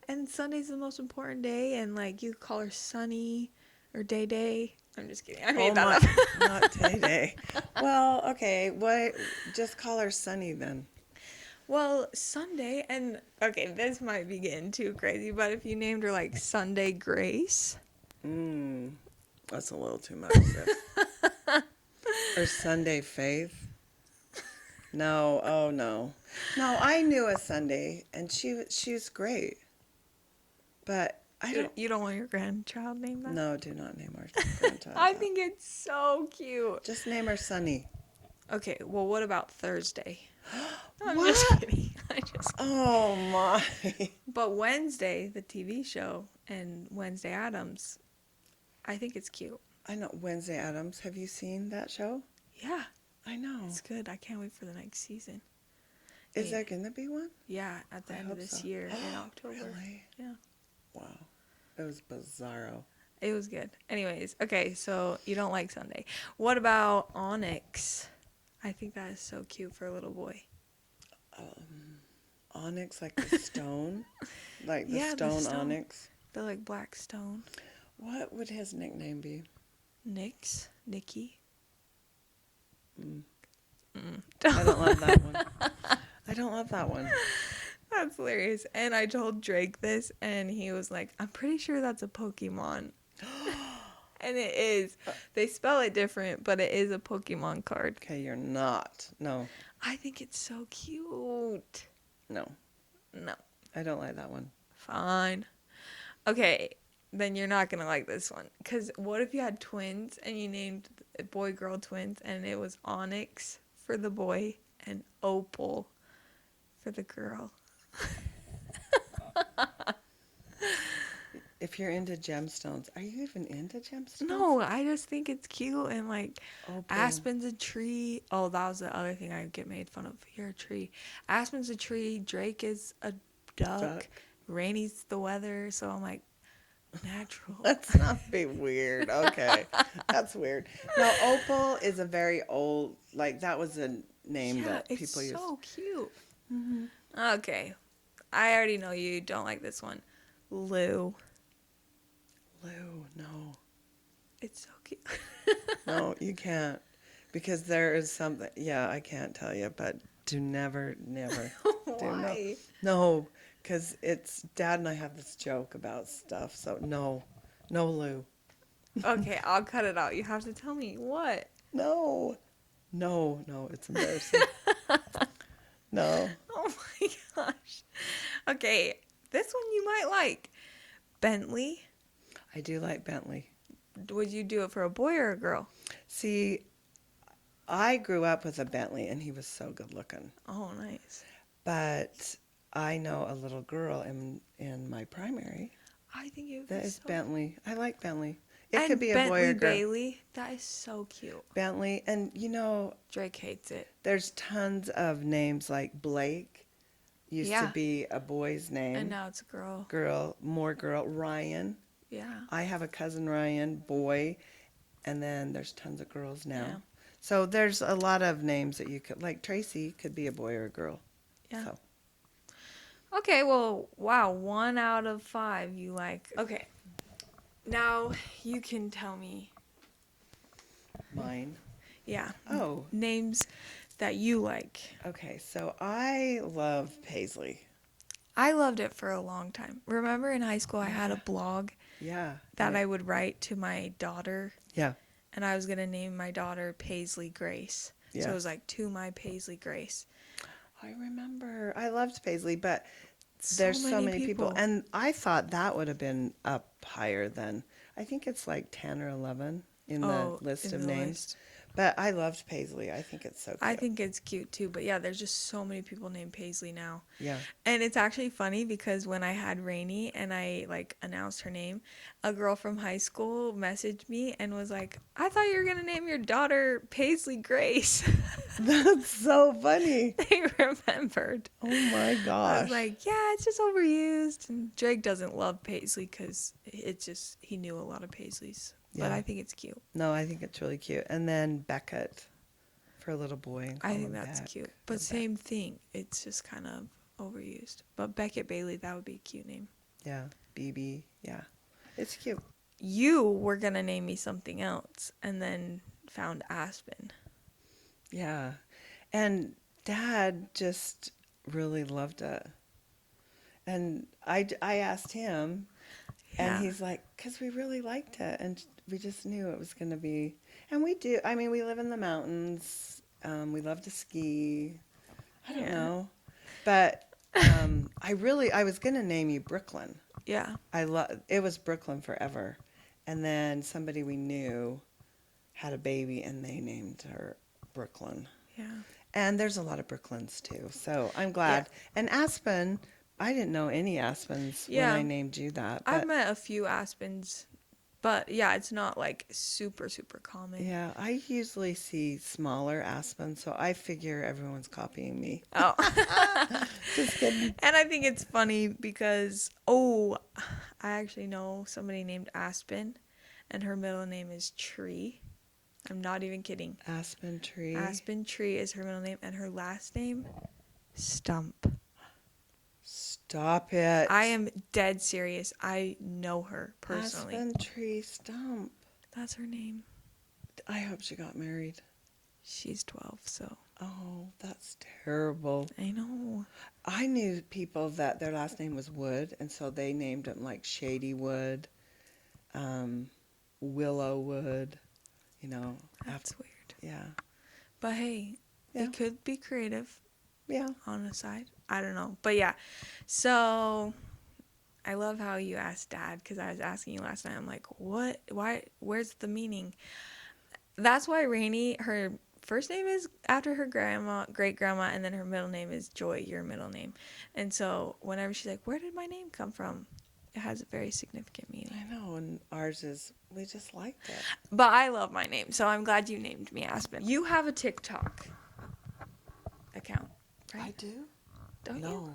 Speaker 1: and Sunday's the most important day, and like you call her Sunny or Day Day. I'm just kidding. I
Speaker 2: Oh
Speaker 1: made
Speaker 2: my,
Speaker 1: that up.
Speaker 2: not Tay Day. Well, okay. What? Just call her Sunny then.
Speaker 1: Well, Sunday, and okay, this might be getting too crazy, but if you named her like Sunday Grace.
Speaker 2: That's a little too much, sis. Or Sunday Faith. No, oh no. No, I knew a Sunday, and she's great. But I don't.
Speaker 1: You don't want your grandchild named that?
Speaker 2: No, do not name our grandchild
Speaker 1: I
Speaker 2: that.
Speaker 1: think it's so cute.
Speaker 2: Just name her Sunny.
Speaker 1: Okay, well, what about Thursday? I'm
Speaker 2: What?
Speaker 1: just kidding.
Speaker 2: Oh my.
Speaker 1: But Wednesday, the TV show, and Wednesday Addams, I think it's cute.
Speaker 2: I know Wednesday Addams. Have you seen that show?
Speaker 1: Yeah,
Speaker 2: I know.
Speaker 1: it's good. I can't wait for the next season.
Speaker 2: Is
Speaker 1: Yeah.
Speaker 2: there gonna be one?
Speaker 1: Yeah, at the
Speaker 2: I
Speaker 1: end
Speaker 2: hope
Speaker 1: of this
Speaker 2: so.
Speaker 1: year in October.
Speaker 2: Really?
Speaker 1: Yeah.
Speaker 2: Wow. It was bizarro.
Speaker 1: It was good. Anyways, okay, so you don't like Sunday. What about Onyx? I think that is so cute for a little boy.
Speaker 2: Onyx, like the stone, like the
Speaker 1: Yeah, the
Speaker 2: stone
Speaker 1: stone.
Speaker 2: onyx.
Speaker 1: The like black stone.
Speaker 2: What would his nickname be?
Speaker 1: Nikki.
Speaker 2: I don't love that one. I don't love that one.
Speaker 1: That's hilarious. And I told Drake this, and he was like, I'm pretty sure that's a Pokemon. And it is. They spell it different, but it is a Pokemon card.
Speaker 2: Okay, you're not. No,
Speaker 1: I think it's so cute.
Speaker 2: no,
Speaker 1: No.
Speaker 2: I don't like that one.
Speaker 1: Fine. Okay, then you're not going to like this one. Because what if you had twins, and you named boy-girl twins, and it was Onyx for the boy and Opal for the girl?
Speaker 2: If you're into gemstones, are you even into gemstones?
Speaker 1: No, I just think it's cute, and like
Speaker 2: Opal.
Speaker 1: Aspen's a tree. Oh, that was the other thing I get made fun of. You're a tree. Aspen's a tree. Drake is a duck. Rainy's the weather. So I'm like, natural.
Speaker 2: Let's not be weird. Okay, that's weird. No, Opal is a very old. Like that was a name that people
Speaker 1: it's
Speaker 2: used.
Speaker 1: so cute. Okay, I already know you don't like this one. Lou.
Speaker 2: Lou, no,
Speaker 1: It's so cute.
Speaker 2: no, you can't, because there is something. Yeah, I can't tell you, but do never.
Speaker 1: Why?
Speaker 2: No, because it's Dad and I have this joke about stuff. So no, Lou,
Speaker 1: Okay, I'll cut it out. You have to tell me what.
Speaker 2: no, it's embarrassing. No,
Speaker 1: Oh my gosh. Okay, this one you might like. Bentley.
Speaker 2: I do like Bentley.
Speaker 1: Would you do it for a boy or a girl?
Speaker 2: See, I grew up with a Bentley, and he was so good looking.
Speaker 1: Oh, nice.
Speaker 2: But I know a little girl in my primary
Speaker 1: I think it would
Speaker 2: that
Speaker 1: be
Speaker 2: is
Speaker 1: so
Speaker 2: Bentley. I like Bentley. It
Speaker 1: and
Speaker 2: could be a
Speaker 1: Bentley
Speaker 2: boy or girl.
Speaker 1: Bailey. That is so cute.
Speaker 2: Bentley, and
Speaker 1: Drake hates it.
Speaker 2: there's tons of names like Blake. Used to be a boy's name.
Speaker 1: And now it's a girl.
Speaker 2: Girl, more girl. Ryan.
Speaker 1: Yeah.
Speaker 2: I have a cousin Ryan, boy, and then there's tons of girls now.
Speaker 1: Yeah.
Speaker 2: So there's a lot of names that you could, like Tracy could be a boy or a girl.
Speaker 1: Yeah.
Speaker 2: So.
Speaker 1: Okay, well, wow, 1 out of 5 you like. Okay. Now you can tell me.
Speaker 2: Mine.
Speaker 1: Yeah.
Speaker 2: Oh.
Speaker 1: Names that you like.
Speaker 2: Okay, so I love Paisley.
Speaker 1: I loved it for a long time. Remember in high school I had a blog
Speaker 2: Yeah.
Speaker 1: that I would write to my daughter.
Speaker 2: Yeah.
Speaker 1: And I was going to name my daughter Paisley Grace.
Speaker 2: Yeah.
Speaker 1: So it was like, to my Paisley Grace.
Speaker 2: I remember. I loved Paisley, but
Speaker 1: So
Speaker 2: there's so
Speaker 1: many
Speaker 2: many people.
Speaker 1: people.
Speaker 2: And I thought that would have been up higher than, I think it's like 10 or 11 in the list
Speaker 1: in
Speaker 2: of
Speaker 1: the
Speaker 2: names.
Speaker 1: list.
Speaker 2: But I loved Paisley. I think it's so cute.
Speaker 1: I think it's cute too. But yeah, there's just so many people named Paisley now.
Speaker 2: Yeah.
Speaker 1: And it's actually funny because when I had Rainy and I like announced her name, a girl from high school messaged me and was like, I thought you were going to name your daughter Paisley Grace.
Speaker 2: That's so funny.
Speaker 1: They remembered.
Speaker 2: Oh my gosh.
Speaker 1: I was like, yeah, it's just overused. And Drake doesn't love Paisley because it's just, he knew a lot of Paisleys. But
Speaker 2: Yeah.
Speaker 1: I think it's cute.
Speaker 2: No, I think it's really cute. And then Beckett for a little boy. And
Speaker 1: I
Speaker 2: call
Speaker 1: think
Speaker 2: him
Speaker 1: that's
Speaker 2: Beck.
Speaker 1: cute. But same thing. It's just kind of overused. But Beckett Bailey, that would be a cute name.
Speaker 2: Yeah. BB. Yeah. It's cute.
Speaker 1: you were going to name me something else and then found Aspen.
Speaker 2: Yeah. And Dad just really loved it. And I asked him, and
Speaker 1: Yeah.
Speaker 2: he's like, because we really liked it. And we just knew it was going to be. And we do. I mean, we live in the mountains. We love to ski. I don't
Speaker 1: Yeah.
Speaker 2: know. But I was going to name you Brooklyn.
Speaker 1: Yeah.
Speaker 2: It was Brooklyn forever. And then somebody we knew had a baby, and they named her Brooklyn.
Speaker 1: Yeah.
Speaker 2: And there's a lot of Brooklyns too, so I'm glad.
Speaker 1: Yeah.
Speaker 2: And Aspen, I didn't know any Aspens when
Speaker 1: Yeah.
Speaker 2: I named you that.
Speaker 1: I've
Speaker 2: But
Speaker 1: met a few Aspens, but yeah, it's not like super, super common.
Speaker 2: yeah, I usually see smaller Aspens, so I figure everyone's copying me.
Speaker 1: Oh.
Speaker 2: Just kidding.
Speaker 1: And I think it's funny because, I actually know somebody named Aspen, and her middle name is Tree. I'm not even kidding.
Speaker 2: Aspen tree.
Speaker 1: Aspen Tree is her middle name, and her last name, Stump.
Speaker 2: Stop it.
Speaker 1: I am dead serious. I know her personally.
Speaker 2: Aspen tree stump.
Speaker 1: That's her name.
Speaker 2: I hope she got married.
Speaker 1: She's 12, so
Speaker 2: Oh, that's terrible.
Speaker 1: I know.
Speaker 2: I knew people that their last name was Wood, and so they named them like Shady Wood, Willow Wood, you know.
Speaker 1: That's weird.
Speaker 2: Yeah.
Speaker 1: But hey,
Speaker 2: Yeah.
Speaker 1: they could be creative
Speaker 2: Yeah.
Speaker 1: on the side. I don't know. But yeah, so I love how you asked Dad, because I was asking you last night. I'm like, what? Why? Where's the meaning? That's why Rainey, her first name is after her great grandma, and then her middle name is Joy, your middle name. And so whenever she's like, where did my name come from? It has a very significant meaning.
Speaker 2: I know, and ours is, we just liked it.
Speaker 1: But I love my name, so I'm glad you named me Aspen. You have a TikTok account, right?
Speaker 2: I do?
Speaker 1: Don't
Speaker 2: No.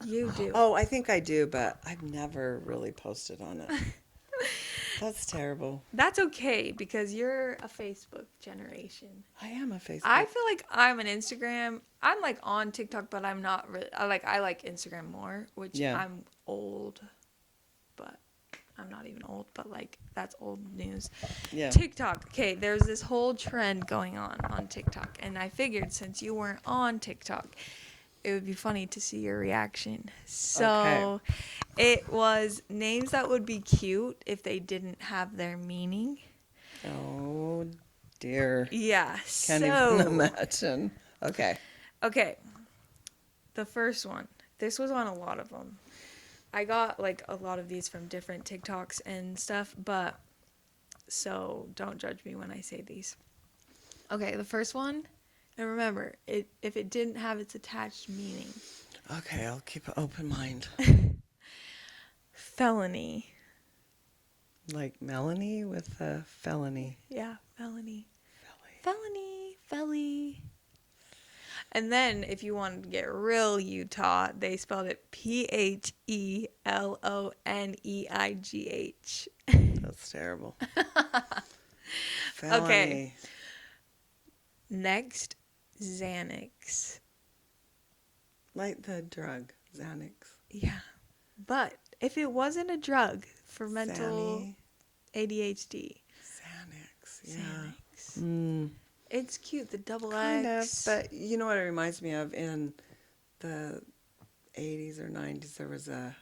Speaker 1: you? You do.
Speaker 2: Oh, I think I do, but I've never really posted on it. That's terrible.
Speaker 1: That's okay, because you're a Facebook generation.
Speaker 2: I am a Facebook.
Speaker 1: I feel like I'm an Instagram. I'm like on TikTok, but I'm not really. I like Instagram more, which
Speaker 2: Yeah.
Speaker 1: I'm old, but I'm not even old. But like that's old news.
Speaker 2: Yeah.
Speaker 1: TikTok. Okay, there's this whole trend going on TikTok, and I figured since you weren't on TikTok, it would be funny to see your reaction. So it was names that would be cute if they didn't have their meaning.
Speaker 2: Oh, dear.
Speaker 1: Yeah.
Speaker 2: Can't even imagine. Okay.
Speaker 1: Okay. The first one. This was on a lot of them. I got like a lot of these from different TikToks and stuff, but so don't judge me when I say these. Okay, the first one. And remember, if it didn't have its attached meaning.
Speaker 2: Okay, I'll keep an open mind.
Speaker 1: Felony.
Speaker 2: Like Melanie with a felony.
Speaker 1: Yeah, felony.
Speaker 2: Felly.
Speaker 1: Felly. And then, if you wanted to get real Utah, they spelled it Phelonneigh.
Speaker 2: That's terrible. Felony.
Speaker 1: Okay. Next, Xanax.
Speaker 2: Like the drug, Xanax.
Speaker 1: Yeah. But if it wasn't a drug for mental
Speaker 2: Xanny.
Speaker 1: ADHD,
Speaker 2: Xanax, yeah.
Speaker 1: Xanax.
Speaker 2: Mm,
Speaker 1: It's cute, the double
Speaker 2: kind
Speaker 1: X.
Speaker 2: of, but you know what it reminds me of? In the 80s or 90s, there was a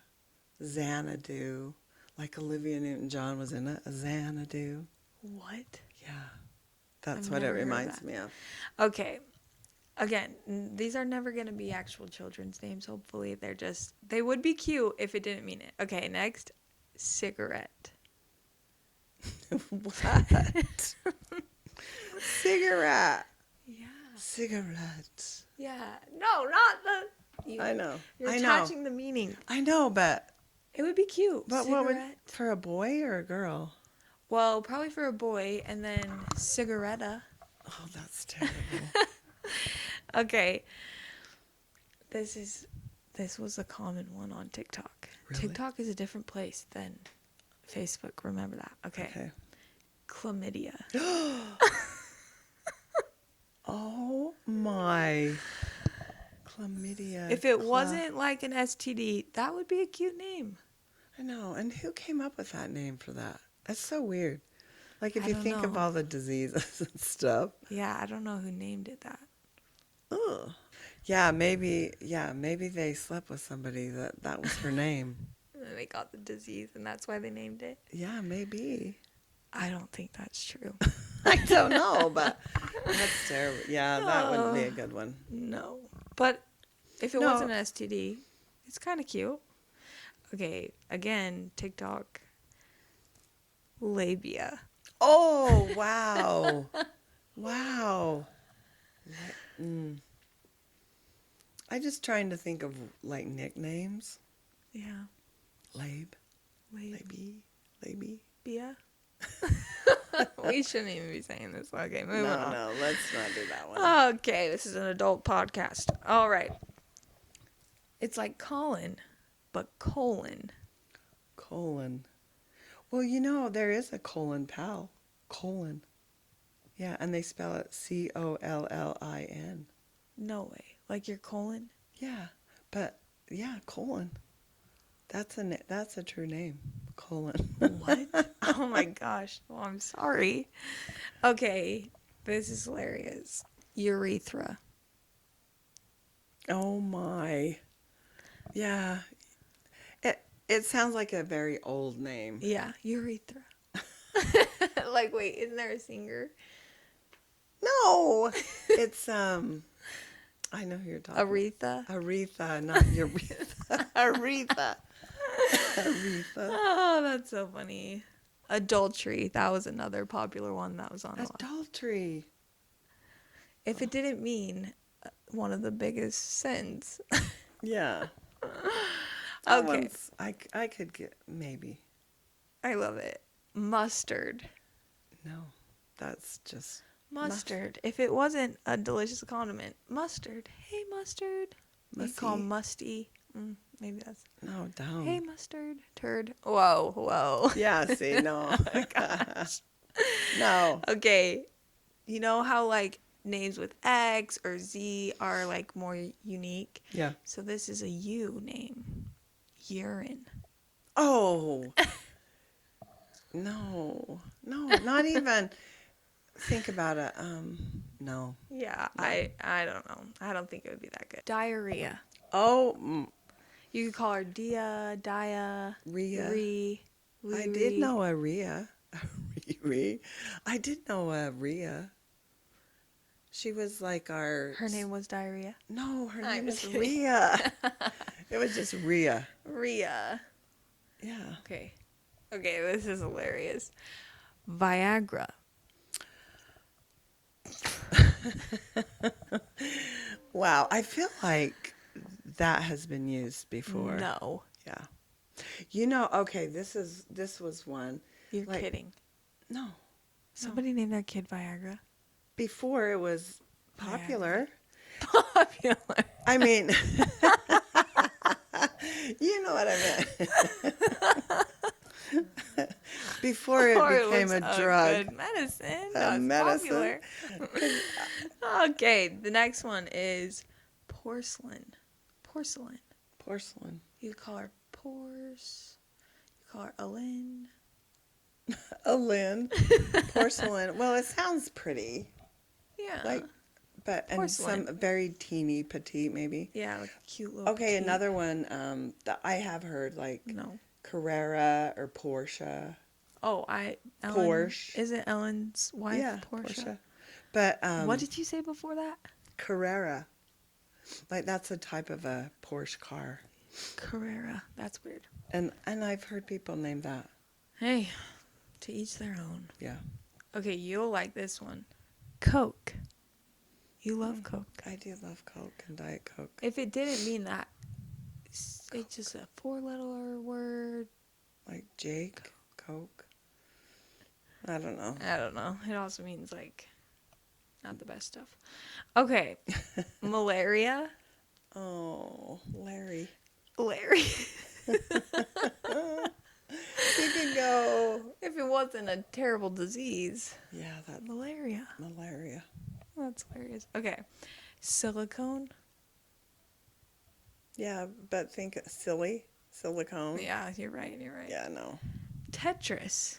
Speaker 2: Xanadu, like Olivia Newton-John was in it, a Xanadu.
Speaker 1: What?
Speaker 2: Yeah, that's
Speaker 1: I've
Speaker 2: what it
Speaker 1: never heard
Speaker 2: reminds
Speaker 1: that.
Speaker 2: me of.
Speaker 1: Okay. Again, these are never going to be actual children's names. Hopefully, they would be cute if it didn't mean it. Okay, next, cigarette.
Speaker 2: What? Cigarette.
Speaker 1: Yeah.
Speaker 2: Cigarette.
Speaker 1: Yeah. No, not the...
Speaker 2: I know.
Speaker 1: You're
Speaker 2: I know.
Speaker 1: attaching the meaning.
Speaker 2: I know, but
Speaker 1: It would be cute.
Speaker 2: but
Speaker 1: cigarette.
Speaker 2: what would for a boy or a girl?
Speaker 1: Well, probably for a boy, and then cigaretta.
Speaker 2: Oh, that's terrible.
Speaker 1: Okay. This was a common one on TikTok.
Speaker 2: Really?
Speaker 1: TikTok is a different place than Facebook. Remember that. Okay. Chlamydia.
Speaker 2: Oh my. Chlamydia.
Speaker 1: If it wasn't like an STD, that would be a cute name.
Speaker 2: I know. And who came up with that name for that? That's so weird. Like if
Speaker 1: I
Speaker 2: you
Speaker 1: don't
Speaker 2: think of
Speaker 1: know.
Speaker 2: all the diseases and stuff.
Speaker 1: Yeah, I don't know who named it that.
Speaker 2: Ugh. Yeah, maybe they slept with somebody that was her name.
Speaker 1: And then they got the disease, and that's why they named it.
Speaker 2: Yeah, maybe.
Speaker 1: I don't think that's true.
Speaker 2: I don't know, but that's terrible. Yeah, that wouldn't be
Speaker 1: Oh,
Speaker 2: a good one.
Speaker 1: no. But if it
Speaker 2: No.
Speaker 1: wasn't an STD, it's kind of cute. Okay, again, TikTok. Labia.
Speaker 2: Oh, wow. Wow. Mm. I'm just trying to think of like nicknames.
Speaker 1: Yeah.
Speaker 2: Labe,
Speaker 1: Labia.
Speaker 2: Labie.
Speaker 1: We shouldn't even be saying this. Okay, moving
Speaker 2: No,
Speaker 1: on.
Speaker 2: no, let's not do that one.
Speaker 1: Okay, this is an adult podcast. All right. It's like Colin, but colon.
Speaker 2: Colon. Well, you know, there is a colon pal. Colon. Yeah, and they spell it Collin.
Speaker 1: No way. Like your colon?
Speaker 2: Yeah, but yeah, colon. That's a true name. Colon.
Speaker 1: What? Oh my gosh. Well, I'm sorry. Okay, this is hilarious. Urethra.
Speaker 2: Oh my. Yeah. It sounds like a very old name.
Speaker 1: Yeah, urethra. Like, wait, isn't there a singer?
Speaker 2: No. It's I know who you're talking.
Speaker 1: Aretha.
Speaker 2: Aretha, not Aretha. Aretha. Aretha.
Speaker 1: Oh, that's so funny. Adultery. That was another popular one that was on a lot.
Speaker 2: Adultery.
Speaker 1: If it didn't mean one of the biggest sins.
Speaker 2: Yeah.
Speaker 1: Okay.
Speaker 2: One's, I could get maybe.
Speaker 1: I love it. Mustard.
Speaker 2: No, that's just
Speaker 1: Mustard. If it wasn't a delicious condiment. Mustard. Hey, mustard. You call
Speaker 2: Musty.
Speaker 1: musty. Maybe that's.
Speaker 2: No, down.
Speaker 1: Hey, mustard. Turd. Whoa, whoa.
Speaker 2: Yeah, see, no.
Speaker 1: Oh, gosh.
Speaker 2: No.
Speaker 1: Okay. You know how, like, names with X or Z are, like, more unique?
Speaker 2: Yeah.
Speaker 1: So this is a U name. Urine.
Speaker 2: Oh. No. No, not even. Think about it. No.
Speaker 1: Yeah, I don't know. I don't think it would be that good. Diarrhea.
Speaker 2: Oh,
Speaker 1: You could call her Dia, Dia,
Speaker 2: Rhea.
Speaker 1: Ree.
Speaker 2: I did know a Rhea. Rhea. I did know a Rhea. She was like our...
Speaker 1: Her name was Diarrhea.
Speaker 2: No, her
Speaker 1: I'm
Speaker 2: name is
Speaker 1: just kidding.
Speaker 2: Rhea. It was just Rhea.
Speaker 1: Rhea.
Speaker 2: Yeah.
Speaker 1: Okay. Okay, this is hilarious. Viagra.
Speaker 2: Wow, I feel like that has been used before.
Speaker 1: No.
Speaker 2: Yeah. You know, okay, this was one.
Speaker 1: You're
Speaker 2: Like-
Speaker 1: kidding.
Speaker 2: No.
Speaker 1: Somebody named their kid Viagra.
Speaker 2: Before it was popular.
Speaker 1: Popular.
Speaker 2: I mean, you know what I meant. Before it
Speaker 1: Or
Speaker 2: became
Speaker 1: was
Speaker 2: a drug.
Speaker 1: good medicine.
Speaker 2: A
Speaker 1: That's
Speaker 2: medicine.
Speaker 1: popular. Okay, the next one is porcelain. Porcelain.
Speaker 2: Porcelain.
Speaker 1: You call her Porce. You call her Alin.
Speaker 2: A Lynn. Porcelain. Well, it sounds pretty.
Speaker 1: Yeah.
Speaker 2: Like, but, and
Speaker 1: Porcelain.
Speaker 2: some very teeny, petite, maybe.
Speaker 1: Yeah, like a cute little.
Speaker 2: Okay,
Speaker 1: petite.
Speaker 2: another one that I have heard, like
Speaker 1: No.
Speaker 2: Carrera or Porsche.
Speaker 1: Oh, Ellen,
Speaker 2: Porsche.
Speaker 1: Isn't Ellen's wife
Speaker 2: Yeah,
Speaker 1: Portia?
Speaker 2: But
Speaker 1: What did you say before that?
Speaker 2: Carrera. Like that's a type of a Porsche car.
Speaker 1: Carrera. That's weird.
Speaker 2: And I've heard people name that.
Speaker 1: Hey, to each their own.
Speaker 2: Yeah.
Speaker 1: Okay, you'll like this one. Coke. You love Coke.
Speaker 2: I do love Coke and Diet Coke.
Speaker 1: If it didn't mean that, it's just a 4-letter word.
Speaker 2: Like Jake, Coke. I don't know.
Speaker 1: I don't know. It also means, like, not the best stuff. Okay. Malaria.
Speaker 2: Oh, Larry.
Speaker 1: Larry.
Speaker 2: You can go.
Speaker 1: If it wasn't a terrible disease.
Speaker 2: Yeah, that
Speaker 1: Malaria.
Speaker 2: malaria.
Speaker 1: That's hilarious. Okay. Silicone.
Speaker 2: Yeah, but think silly. Silicone.
Speaker 1: Yeah, you're right. You're right.
Speaker 2: Yeah, no.
Speaker 1: Tetris.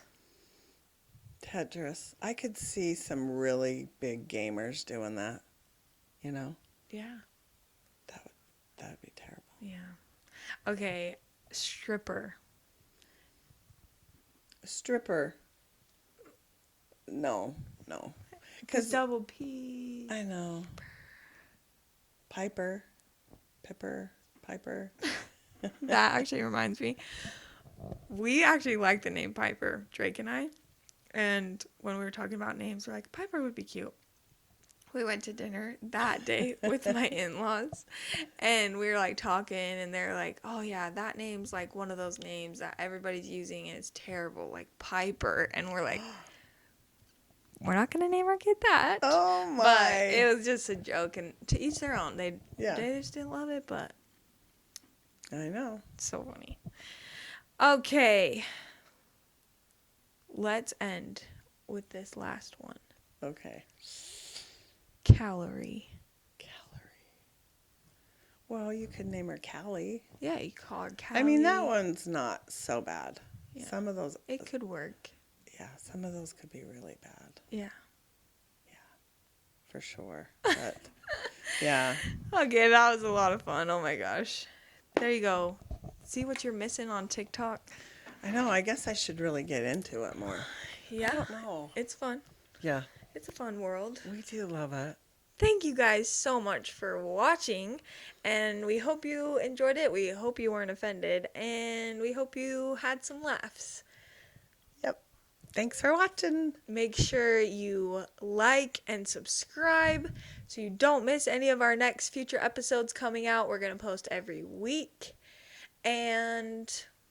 Speaker 2: Tetris. I could see some really big gamers doing that. You know,
Speaker 1: Yeah.
Speaker 2: that would be terrible.
Speaker 1: Yeah. Okay. Stripper.
Speaker 2: Stripper. No.
Speaker 1: Because
Speaker 2: Because
Speaker 1: double P.
Speaker 2: I know. Piper. Pipper. Piper.
Speaker 1: That actually reminds me. We actually like the name Piper, Drake and I. And when we were talking about names, we're like, Piper would be cute. We went to dinner that day with my in-laws, and we were like talking, and they're like, oh yeah, that name's like one of those names that everybody's using and it's terrible, like Piper. And we're like, we're not gonna name our kid that.
Speaker 2: Oh my.
Speaker 1: But it was just a joke, and to each their own. They just didn't love it, but
Speaker 2: I know.
Speaker 1: it's so funny. Okay. Let's end with this last one.
Speaker 2: Okay.
Speaker 1: Calorie.
Speaker 2: Well, you could name her Callie.
Speaker 1: Yeah, you call her Callie.
Speaker 2: I mean, that one's not so bad.
Speaker 1: Yeah.
Speaker 2: Some of those.
Speaker 1: It could work.
Speaker 2: Yeah, some of those could be really bad.
Speaker 1: Yeah.
Speaker 2: For sure. But, yeah.
Speaker 1: Okay, that was a lot of fun. Oh my gosh. There you go. See what you're missing on TikTok?
Speaker 2: I know. I guess I should really get into it more.
Speaker 1: Yeah.
Speaker 2: I don't know.
Speaker 1: It's fun.
Speaker 2: Yeah.
Speaker 1: It's a fun world.
Speaker 2: We do love it.
Speaker 1: Thank you guys so much for watching, and we hope you enjoyed it. We hope you weren't offended, and we hope you had some laughs.
Speaker 2: Yep. Thanks for watching.
Speaker 1: Make sure you like and subscribe so you don't miss any of our next future episodes coming out. We're going to post every week. And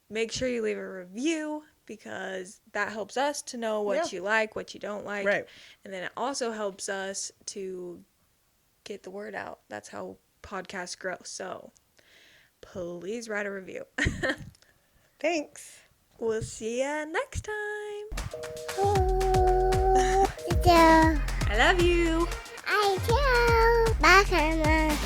Speaker 1: make sure you leave a review because that helps us to know what you like, what you don't like.
Speaker 2: Right.
Speaker 1: And then it also helps us to get the word out. That's how podcasts grow. So please write a review.
Speaker 2: Thanks.
Speaker 1: We'll see ya next time.
Speaker 3: Oh,
Speaker 1: I love you.
Speaker 3: I do. Bye, Karma.